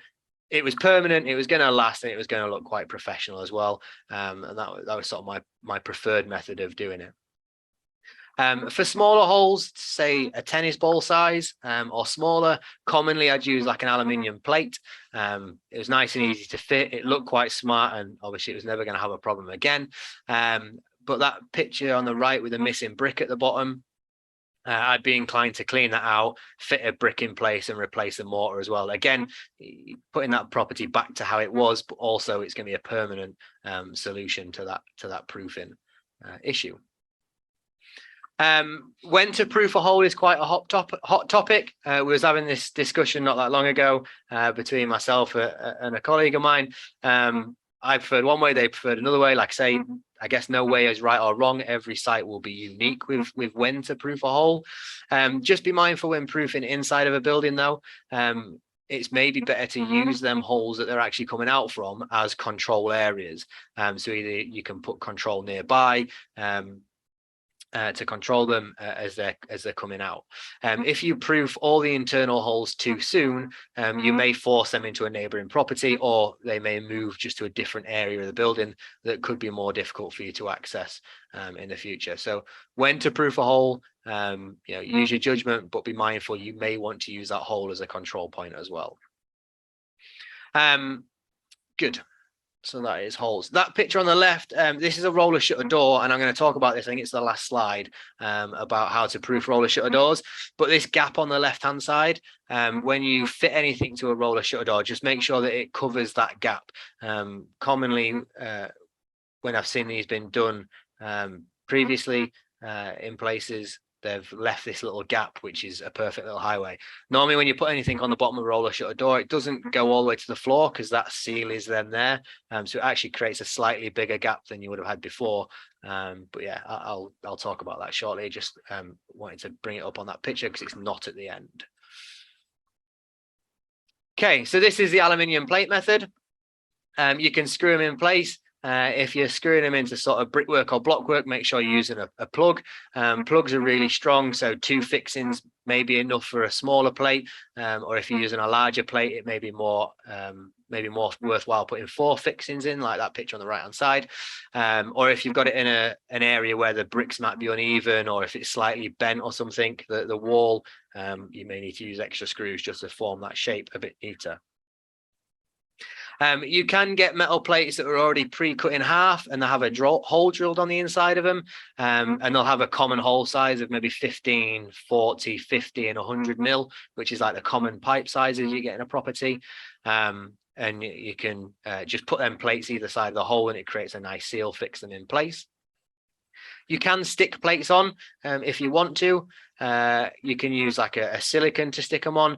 it was permanent, it was going to last, and it was going to look quite professional as well, and that was sort of my preferred method of doing it. For smaller holes, say a tennis ball size or smaller, commonly I'd use like an aluminium plate. It was nice and easy to fit. It looked quite smart, and obviously it was never going to have a problem again. But that picture on the right with a missing brick at the bottom, I'd be inclined to clean that out, fit a brick in place, and replace the mortar as well. Again, putting that property back to how it was, but also it's going to be a permanent solution to that proofing issue. When to proof a hole is quite a hot topic. We was having this discussion not that long ago between myself and a colleague of mine. I preferred one way, they preferred another way. Like I say, I guess no way is right or wrong. Every site will be unique with when to proof a hole. Just be mindful when proofing inside of a building though. It's maybe better to use them holes that they're actually coming out from as control areas. So either you can put control nearby, to control them as they're coming out. If you proof all the internal holes too soon, you may force them into a neighbouring property, or they may move just to a different area of the building that could be more difficult for you to access in the future. So when to proof a hole, use your judgment, but be mindful you may want to use that hole as a control point as well. Good. So that is holes. That picture on the left, this is a roller shutter door, and I'm going to talk about this. I think it's the last slide about how to proof roller shutter doors. But this gap on the left-hand side, when you fit anything to a roller shutter door, just make sure that it covers that gap. Commonly, when I've seen these been done previously in places, they've left this little gap, which is a perfect little highway. Normally, when you put anything on the bottom of a roller shutter door, it doesn't go all the way to the floor because that seal is then there. So it actually creates a slightly bigger gap than you would have had before. But yeah, I'll talk about that shortly. Just wanted to bring it up on that picture because it's not at the end. Okay, so this is the aluminium plate method. You can screw them in place. If you're screwing them into sort of brickwork or blockwork, make sure you're using a plug. Plugs are really strong, so 2 fixings may be enough for a smaller plate, or if you're using a larger plate, it may be more worthwhile putting 4 fixings in, like that picture on the right hand side. Or if you've got it in an area where the bricks might be uneven, or if it's slightly bent or something, the wall, you may need to use extra screws just to form that shape a bit neater. You can get metal plates that are already pre-cut in half, and they have a hole drilled on the inside of them, and they'll have a common hole size of maybe 15, 40, 50 and 100 mil, which is like the common pipe sizes you get in a property. And you can just put them plates either side of the hole, and it creates a nice seal, fix them in place. You can stick plates on if you want to. You can use like a silicone to stick them on.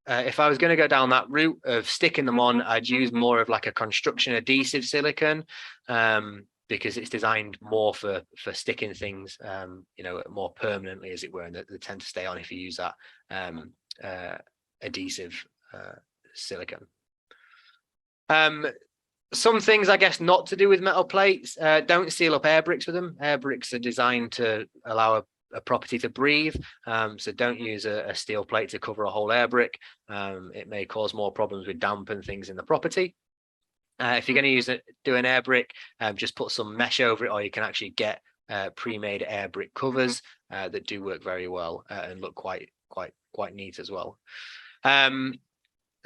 If I was going to go down that route of sticking them on, I'd use more of like a construction adhesive silicone, because it's designed more for sticking things, more permanently, as it were, and they tend to stay on if you use that adhesive silicone. Some things, I guess, not to do with metal plates. Don't seal up air bricks with them. Air bricks are designed to allow a property to breathe, so don't use a steel plate to cover a whole air brick. It may cause more problems with damp and things in the property. If you're going to do an air brick, just put some mesh over it, or you can actually get pre-made air brick covers that do work very well and look quite neat as well.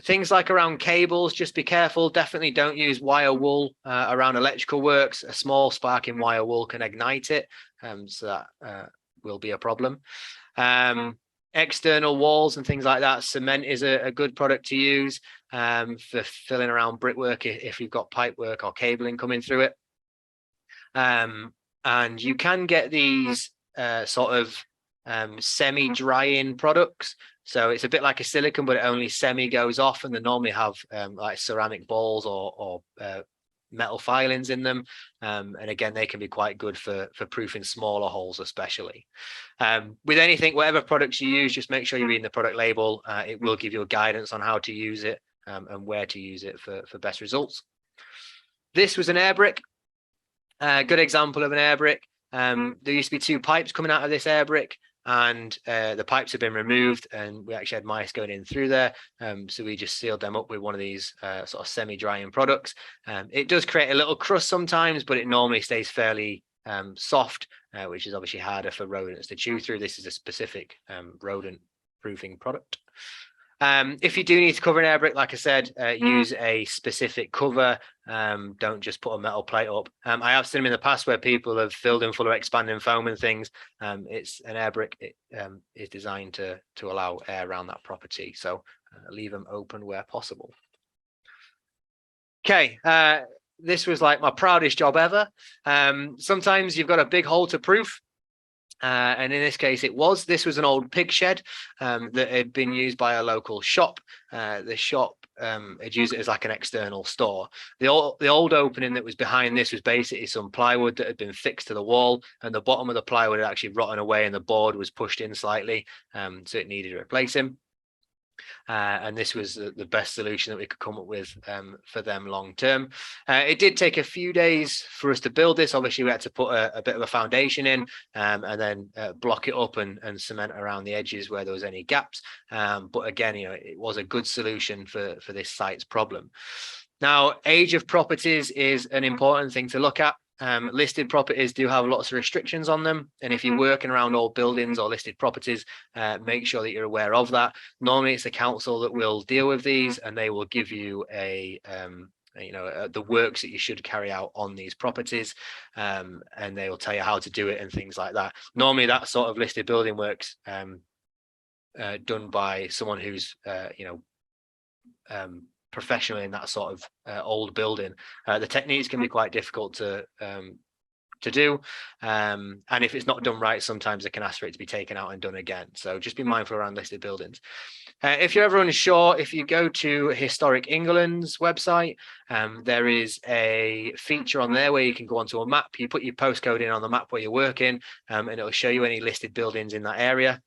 Things like around cables, just be careful. Definitely don't use wire wool around electrical works. A small spark in wire wool can ignite it, so that will be a problem. External walls and things like that. Cement is a good product to use for filling around brickwork if you've got pipe work or cabling coming through it. And you can get these sort of semi-drying products. So it's a bit like a silicone, but it only semi goes off, and they normally have like ceramic balls or metal filings in them. And again, they can be quite good for proofing smaller holes, especially. With anything, whatever products you use, just make sure you're reading the product label. It will give you a guidance on how to use it and where to use it for best results. This was an air brick. Good example of an air brick. There used to be 2 pipes coming out of this air brick, and the pipes have been removed, and we actually had mice going in through there. So we just sealed them up with one of these sort of semi-drying products. It does create a little crust sometimes, but it normally stays fairly soft, which is obviously harder for rodents to chew through. This is a specific rodent proofing product. If you do need to cover an air brick, like I said, use a specific cover. Don't just put a metal plate up. I have seen them in the past where people have filled them full of expanding foam and things. It's an air brick. It is designed to allow air around that property. So leave them open where possible. Okay, this was like my proudest job ever. Sometimes you've got a big hole to proof. And in this case, this was an old pig shed that had been used by a local shop. The shop had used it as like an external store. The old opening that was behind this was basically some plywood that had been fixed to the wall, and the bottom of the plywood had actually rotten away, and the board was pushed in slightly, so it needed replacing. And this was the best solution that we could come up with for them long term. It did take a few days for us to build this. Obviously, we had to put a bit of a foundation in and then block it up and cement around the edges where there was any gaps. But again, it was a good solution for this site's problem. Now, age of properties is an important thing to look at. Listed properties do have lots of restrictions on them, and if you're working around old buildings or listed properties, make sure that you're aware of that. Normally it's the council that will deal with these, and they will give you the works that you should carry out on these properties, and they will tell you how to do it and things like that. Normally that sort of listed building works done by someone who's professional in that sort of old building. The techniques can be quite difficult to do, and if it's not done right, sometimes they can ask for it to be taken out and done again. So just be mindful around listed buildings. If you're ever unsure, if you go to Historic England's website, there is a feature on there where you can go onto a map. You put your postcode in on the map where you're working, and it'll show you any listed buildings in that area.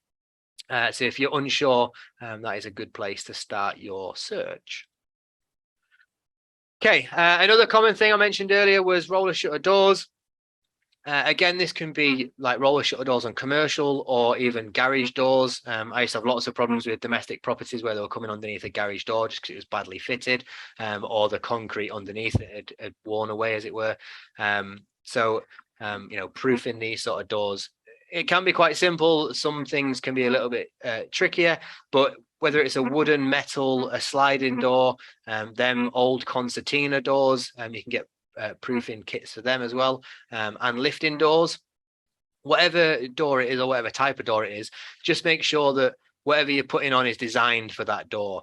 So if you're unsure, that is a good place to start your search. Okay, another common thing I mentioned earlier was roller shutter doors. Again, this can be like roller shutter doors on commercial or even garage doors. I used to have lots of problems with domestic properties where they were coming underneath a garage door just because it was badly fitted, or the concrete underneath it had worn away, as it were. Proofing these sort of doors, it can be quite simple. Some things can be a little bit trickier, but whether it's a wooden, metal, a sliding door, them old concertina doors, you can get proofing kits for them as well, and lifting doors. Whatever door it is or whatever type of door it is, just make sure that whatever you're putting on is designed for that door.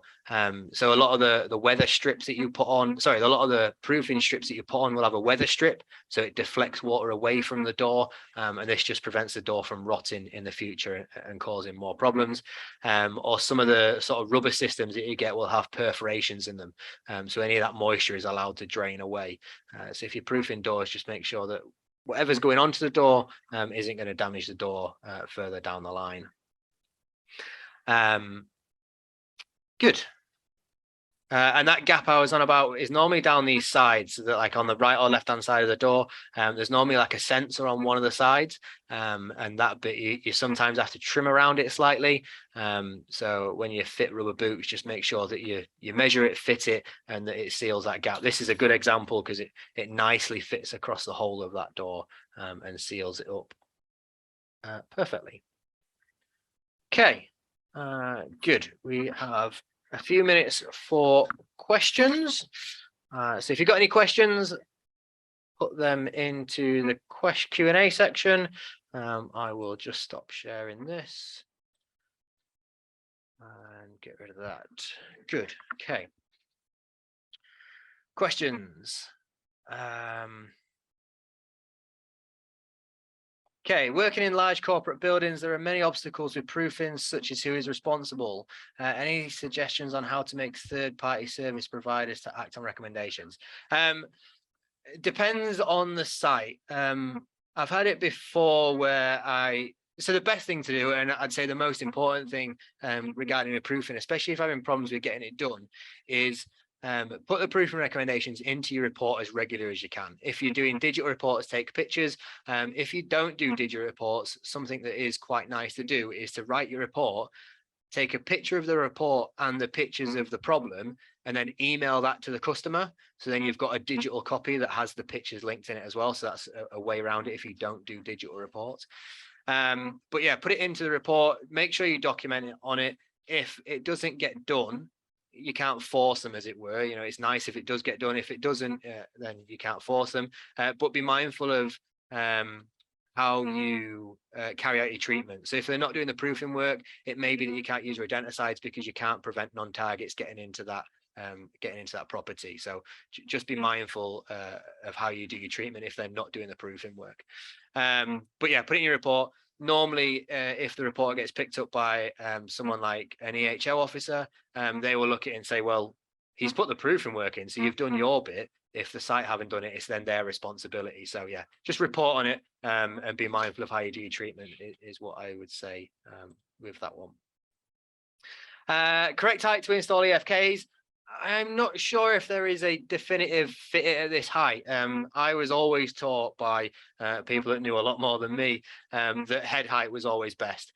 So a lot of the weather strips that you put on, a lot of the proofing strips that you put on will have a weather strip, so it deflects water away from the door, and this just prevents the door from rotting in the future and causing more problems. Or some of the sort of rubber systems that you get will have perforations in them, so any of that moisture is allowed to drain away. So if you're proofing doors, just make sure that whatever's going onto the door isn't going to damage the door further down the line. Good. And that gap I was on about is normally down these sides, so that like on the right or left hand side of the door, there's normally like a sensor on one of the sides, and that bit you sometimes have to trim around it slightly. So when you fit rubber boots, just make sure that you measure it, fit it, and that it seals that gap. This is a good example because it nicely fits across the whole of that door and seals it up perfectly. Okay. Good. We have a few minutes for questions. So if you've got any questions, put them into the Q&A section. I will just stop sharing this and get rid of that. Good. Okay. Questions. Okay, working in large corporate buildings, there are many obstacles with proofing, such as who is responsible. Any suggestions on how to make third-party service providers to act on recommendations? It depends on the site. I've had it before where so the best thing to do, and I'd say the most important thing regarding the proofing, especially if I'm having problems with getting it done, is put the proofing recommendations into your report as regular as you can. If you're doing digital reports, take pictures. If you don't do digital reports, something that is quite nice to do is to write your report, take a picture of the report and the pictures of the problem, and then email that to the customer. So then you've got a digital copy that has the pictures linked in it as well. So that's a way around it if you don't do digital reports. But yeah, put it into the report, make sure you document it on it. If it doesn't get done, you can't force them, as it were. You know, it's nice if it does get done. If it doesn't, then you can't force them. But be mindful of how you carry out your treatment. So if they're not doing the proofing work, it may be that you can't use rodenticides because you can't prevent non-targets getting into that property. So just be mindful of how you do your treatment if they're not doing the proofing work. But yeah, put it in your report. Normally, if the report gets picked up by someone like an EHO officer, they will look at it and say, well, he's put the proofing work in, so you've done your bit. If the site haven't done it, it's then their responsibility. So yeah, just report on it and be mindful of how you do your treatment is what I would say with that one. Correct height to install EFKs. I'm not sure if there is a definitive fit at this height. I was always taught by people that knew a lot more than me that head height was always best.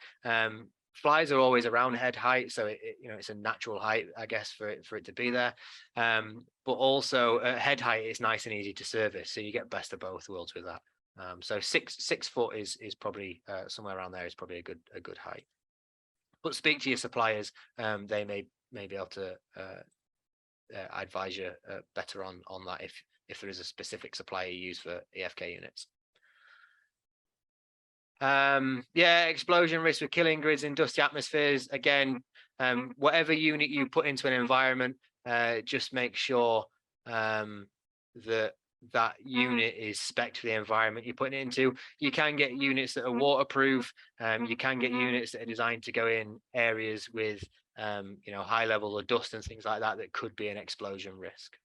Flies are always around head height, so it's a natural height, I guess, for it to be there. But also head height is nice and easy to service, so you get best of both worlds with that. So 6 foot is probably somewhere around there is probably a good height. But speak to your suppliers; they may be able to advise you better on that if there is a specific supplier you use for EFK units. Yeah, explosion risk with killing grids in dusty atmospheres. Again, whatever unit you put into an environment, just make sure that unit is spec'd for the environment you're putting it into. You can get units that are waterproof. You can get units that are designed to go in areas with high levels of dust and things like that could be an explosion risk.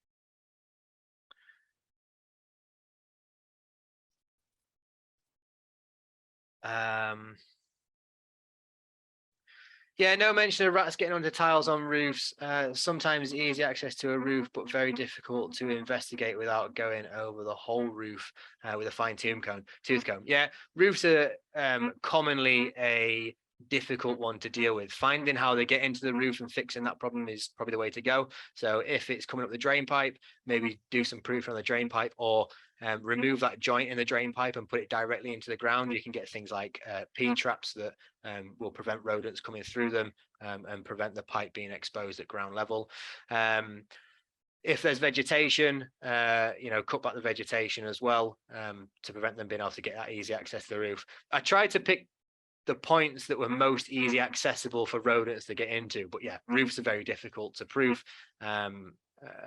Yeah, no mention of rats getting onto tiles on roofs. Sometimes easy access to a roof, but very difficult to investigate without going over the whole roof with a fine tooth comb. Yeah, roofs are commonly a difficult one to deal with. Finding how they get into the roof and fixing that problem is probably the way to go. So if it's coming up the drain pipe, maybe do some proofing on the drain pipe, or remove that joint in the drain pipe and put it directly into the ground. You can get things like P-traps that will prevent rodents coming through them and prevent the pipe being exposed at ground level. If there's vegetation, cut back the vegetation as well to prevent them being able to get that easy access to the roof. I tried to pick the points that were most easy accessible for rodents to get into, but yeah, roofs are very difficult to proof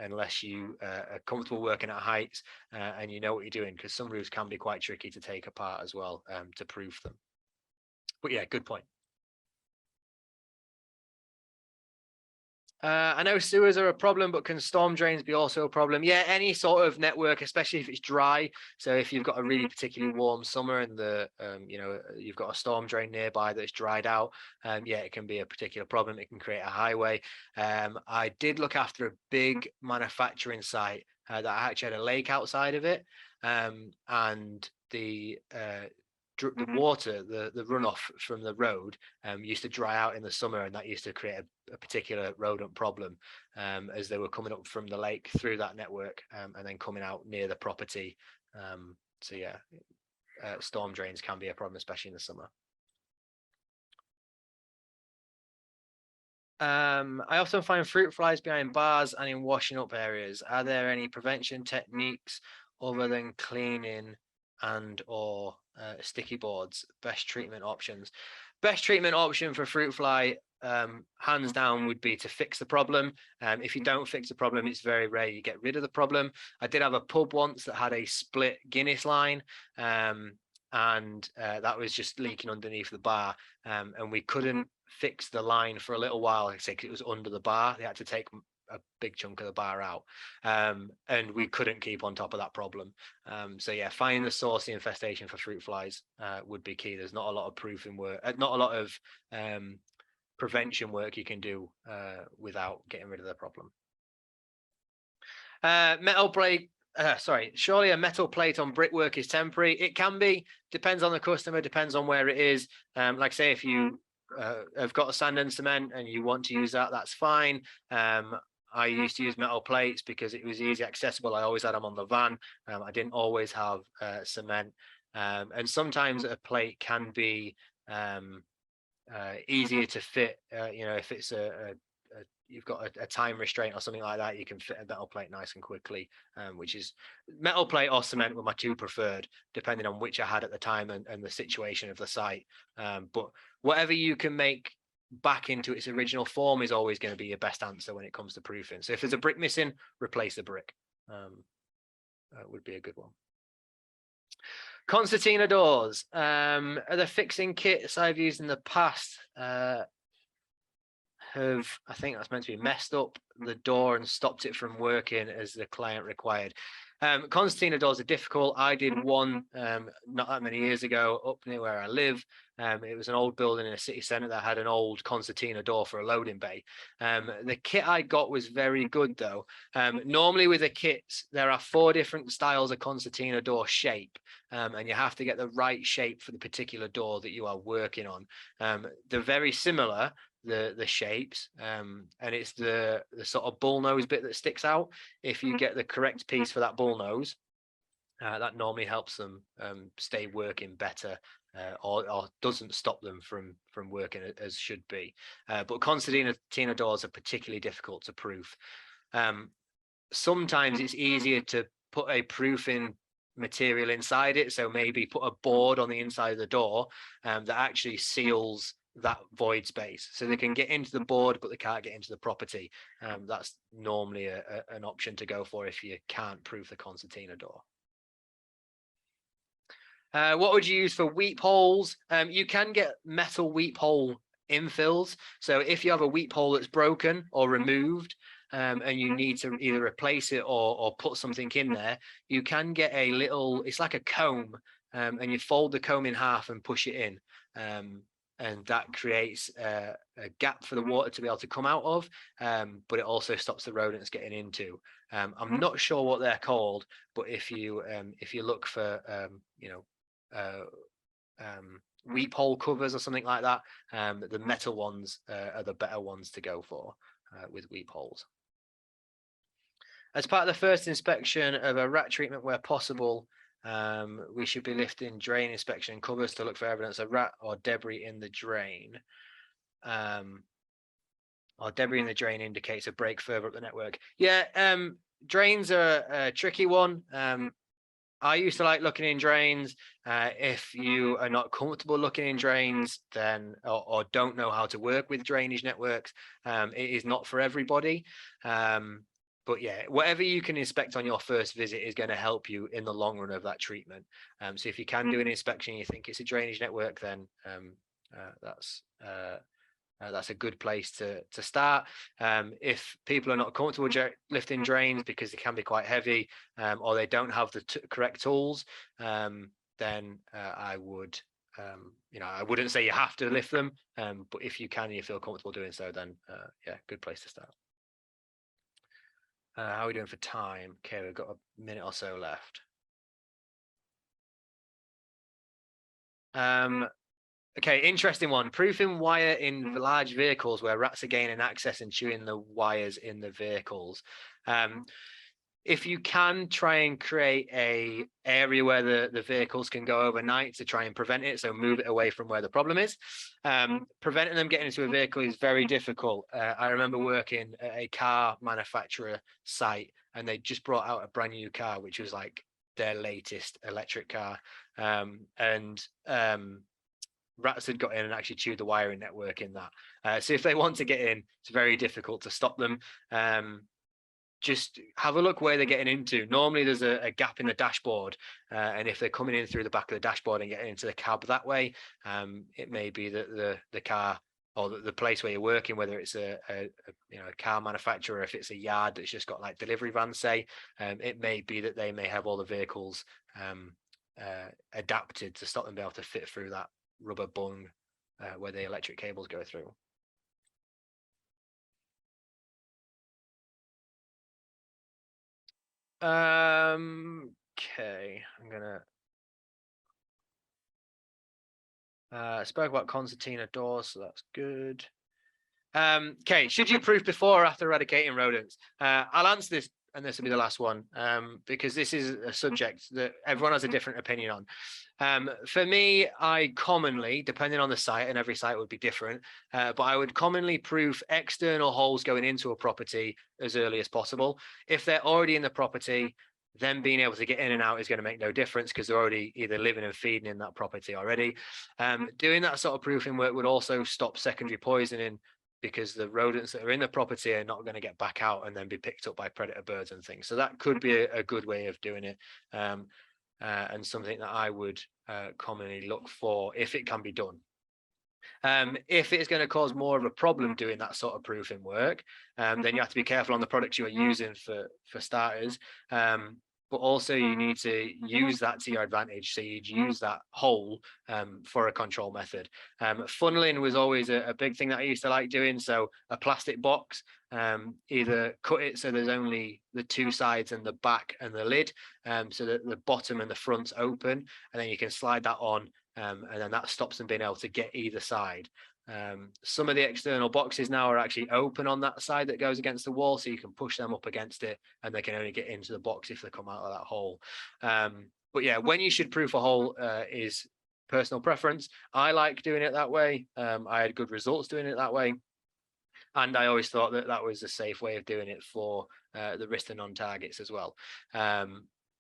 unless you are comfortable working at heights and you know what you're doing, because some roofs can be quite tricky to take apart as well to proof them. But yeah, good point. I know sewers are a problem, but can storm drains be also a problem? Yeah, any sort of network, especially if it's dry. So if you've got a really particularly warm summer and you've got a storm drain nearby that's dried out, yeah, it can be a particular problem. It can create a highway. I did look after a big manufacturing site that actually had a lake outside of it, and the water, the runoff from the road used to dry out in the summer, and that used to create a particular rodent problem as they were coming up from the lake through that network and then coming out near the property. So yeah, storm drains can be a problem, especially in the summer. I often find fruit flies behind bars and in washing up areas. Are there any prevention techniques other than cleaning and or sticky boards? Best treatment options. Best treatment option for fruit fly, hands down, would be to fix the problem. If you don't fix the problem, it's very rare you get rid of the problem. I did have a pub once that had a split Guinness line, and that was just leaking underneath the bar, and we couldn't fix the line for a little while. I say, 'cause it was under the bar. They had to take a big chunk of the bar out, and we couldn't keep on top of that problem. So yeah, finding the source of the infestation for fruit flies would be key. There's not a lot of proofing work, not a lot of prevention work you can do without getting rid of the problem. Metal plate. Surely a metal plate on brickwork is temporary. It can be, depends on the customer, depends on where it is. Like I say, if you have got a sand and cement and you want to use that, that's fine. I used to use metal plates because it was easy accessible. I always had them on the van. I didn't always have cement, and sometimes a plate can be easier to fit. If it's you've got a time restraint or something like that, you can fit a metal plate nice and quickly, which is metal plate or cement were my two preferred, depending on which I had at the time and the situation of the site. But whatever you can make back into its original form is always going to be your best answer when it comes to proofing. So if there's a brick missing, replace the brick. Would be a good one. Concertina doors. Are the fixing kits I've used in the past I think that's meant to be messed up the door and stopped it from working as the client required. Concertina doors are difficult. I did one not that many years ago up near where I live. It was an old building in a city centre that had an old concertina door for a loading bay. The kit I got was very good though. Normally with the kits, there are 4 different styles of concertina door shape, and you have to get the right shape for the particular door that you are working on. They're very similar, the shapes, and it's the sort of bullnose bit that sticks out. If you get the correct piece for that bullnose, that normally helps them stay working better, or doesn't stop them from working as should be. But concertina doors are particularly difficult to proof. Sometimes it's easier to put a proofing material inside it, so maybe put a board on the inside of the door that actually seals that void space, so they can get into the board but they can't get into the property. That's normally an option to go for if you can't proof the concertina door. What would you use for weep holes? You can get metal weep hole infills. So if you have a weep hole that's broken or removed, and you need to either replace it or put something in there, you can get a little, it's like a comb, and you fold the comb in half and push it in. And that creates a gap for the water to be able to come out of, but it also stops the rodents getting into. I'm not sure what they're called, but if you look for weep hole covers or something like that, the metal ones are the better ones to go for with weep holes. As part of the first inspection of a rat treatment where possible, we should be lifting drain inspection covers to look for evidence of rat or debris in the drain. Or debris in the drain indicates a break further up the network. Yeah, drains are a tricky one. I used to like looking in drains. If you are not comfortable looking in drains, then or don't know how to work with drainage networks, it is not for everybody. But yeah, whatever you can inspect on your first visit is going to help you in the long run of that treatment. So if you can do an inspection, you think it's a drainage network, then that's a good place to start. If people are not comfortable lifting drains because they can be quite heavy, or they don't have the correct tools, then I would, I wouldn't say you have to lift them, but if you can and you feel comfortable doing so, then yeah, good place to start. How are we doing for time? Okay, we've got a minute or so left. Okay, interesting one. Proofing wire in large vehicles where rats are gaining access and chewing the wires in the vehicles. If you can, try and create a area where the vehicles can go overnight to try and prevent it, so move it away from where the problem is. Preventing them getting into a vehicle is very difficult. I remember working at a car manufacturer site, and they just brought out a brand new car, which was like their latest electric car. Rats had got in and actually chewed the wiring network in that. So if they want to get in, it's very difficult to stop them. Just have a look where they're getting into. Normally there's a gap in the dashboard, and if they're coming in through the back of the dashboard and getting into the cab that way, it may be that the car or the place where you're working, whether it's a car manufacturer, if it's a yard that's just got like delivery vans, say, it may be that they may have all the vehicles adapted to stop them being able to fit through that rubber bung where the electric cables go through. Okay, I'm gonna spoke about concertina doors, so that's good. Okay, should you proof before or after eradicating rodents? I'll answer this, and this will be the last one, because this is a subject that everyone has a different opinion on. For me, I commonly, depending on the site, and every site would be different, but I would commonly proof external holes going into a property as early as possible. If they're already in the property, them being able to get in and out is going to make no difference because they're already either living and feeding in that property already. Doing that sort of proofing work would also stop secondary poisoning, because the rodents that are in the property are not going to get back out and then be picked up by predator birds and things. So that could be a good way of doing it, and something that I would commonly look for if it can be done. If it's going to cause more of a problem doing that sort of proofing work, then you have to be careful on the products you are using for starters. But also you need to use that to your advantage. So you'd use that hole for a control method. Funneling was always a big thing that I used to like doing. So a plastic box, either cut it so there's only the two sides and the back and the lid, so that the bottom and the front's open, and then you can slide that on, and then that stops them being able to get either side. Some of the external boxes now are actually open on that side that goes against the wall, so you can push them up against it and they can only get into the box if they come out of that hole. But yeah, when you should proof a hole is personal preference. I like doing it that way. I had good results doing it that way, and I always thought that that was a safe way of doing it for the risk to non-targets as well.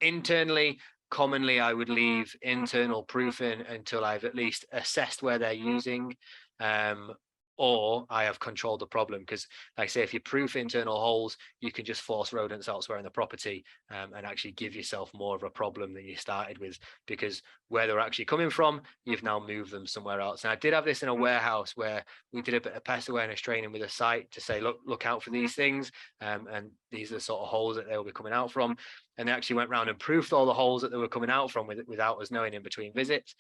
Internally, commonly I would leave internal proofing until I've at least assessed where they're using, or I have controlled the problem. Because like I say, if you proof internal holes, you can just force rodents elsewhere in the property, and actually give yourself more of a problem than you started with, because where they're actually coming from, you've now moved them somewhere else. And I did have this in a warehouse where we did a bit of pest awareness training with a site to say, look out for these things, and these are the sort of holes that they'll be coming out from. And they actually went around and proofed all the holes that they were coming out from without us knowing in between visits.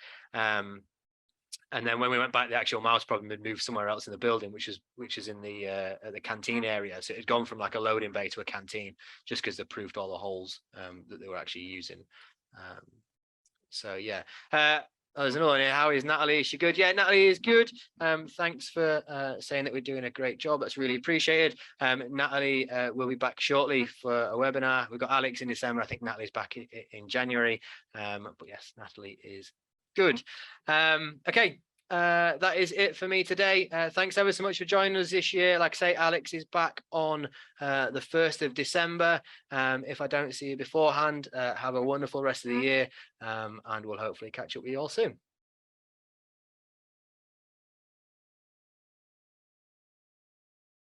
And then when we went back, the actual mouse problem had moved somewhere else in the building, which is in the canteen area. So it had gone from like a loading bay to a canteen, just because they proofed all the holes that they were actually using. So yeah. There's another one here. How is Natalie? Is she good? Yeah, Natalie is good. Thanks for saying that we're doing a great job. That's really appreciated. Natalie will be back shortly for a webinar. We've got Alex in December. I think Natalie's back in January. But yes, Natalie is good. Okay. That is it for me today. Thanks ever so much for joining us this year. Like I say, Alex is back on the 1st of December. If I don't see you beforehand, have a wonderful rest of the year, and we'll hopefully catch up with you all soon.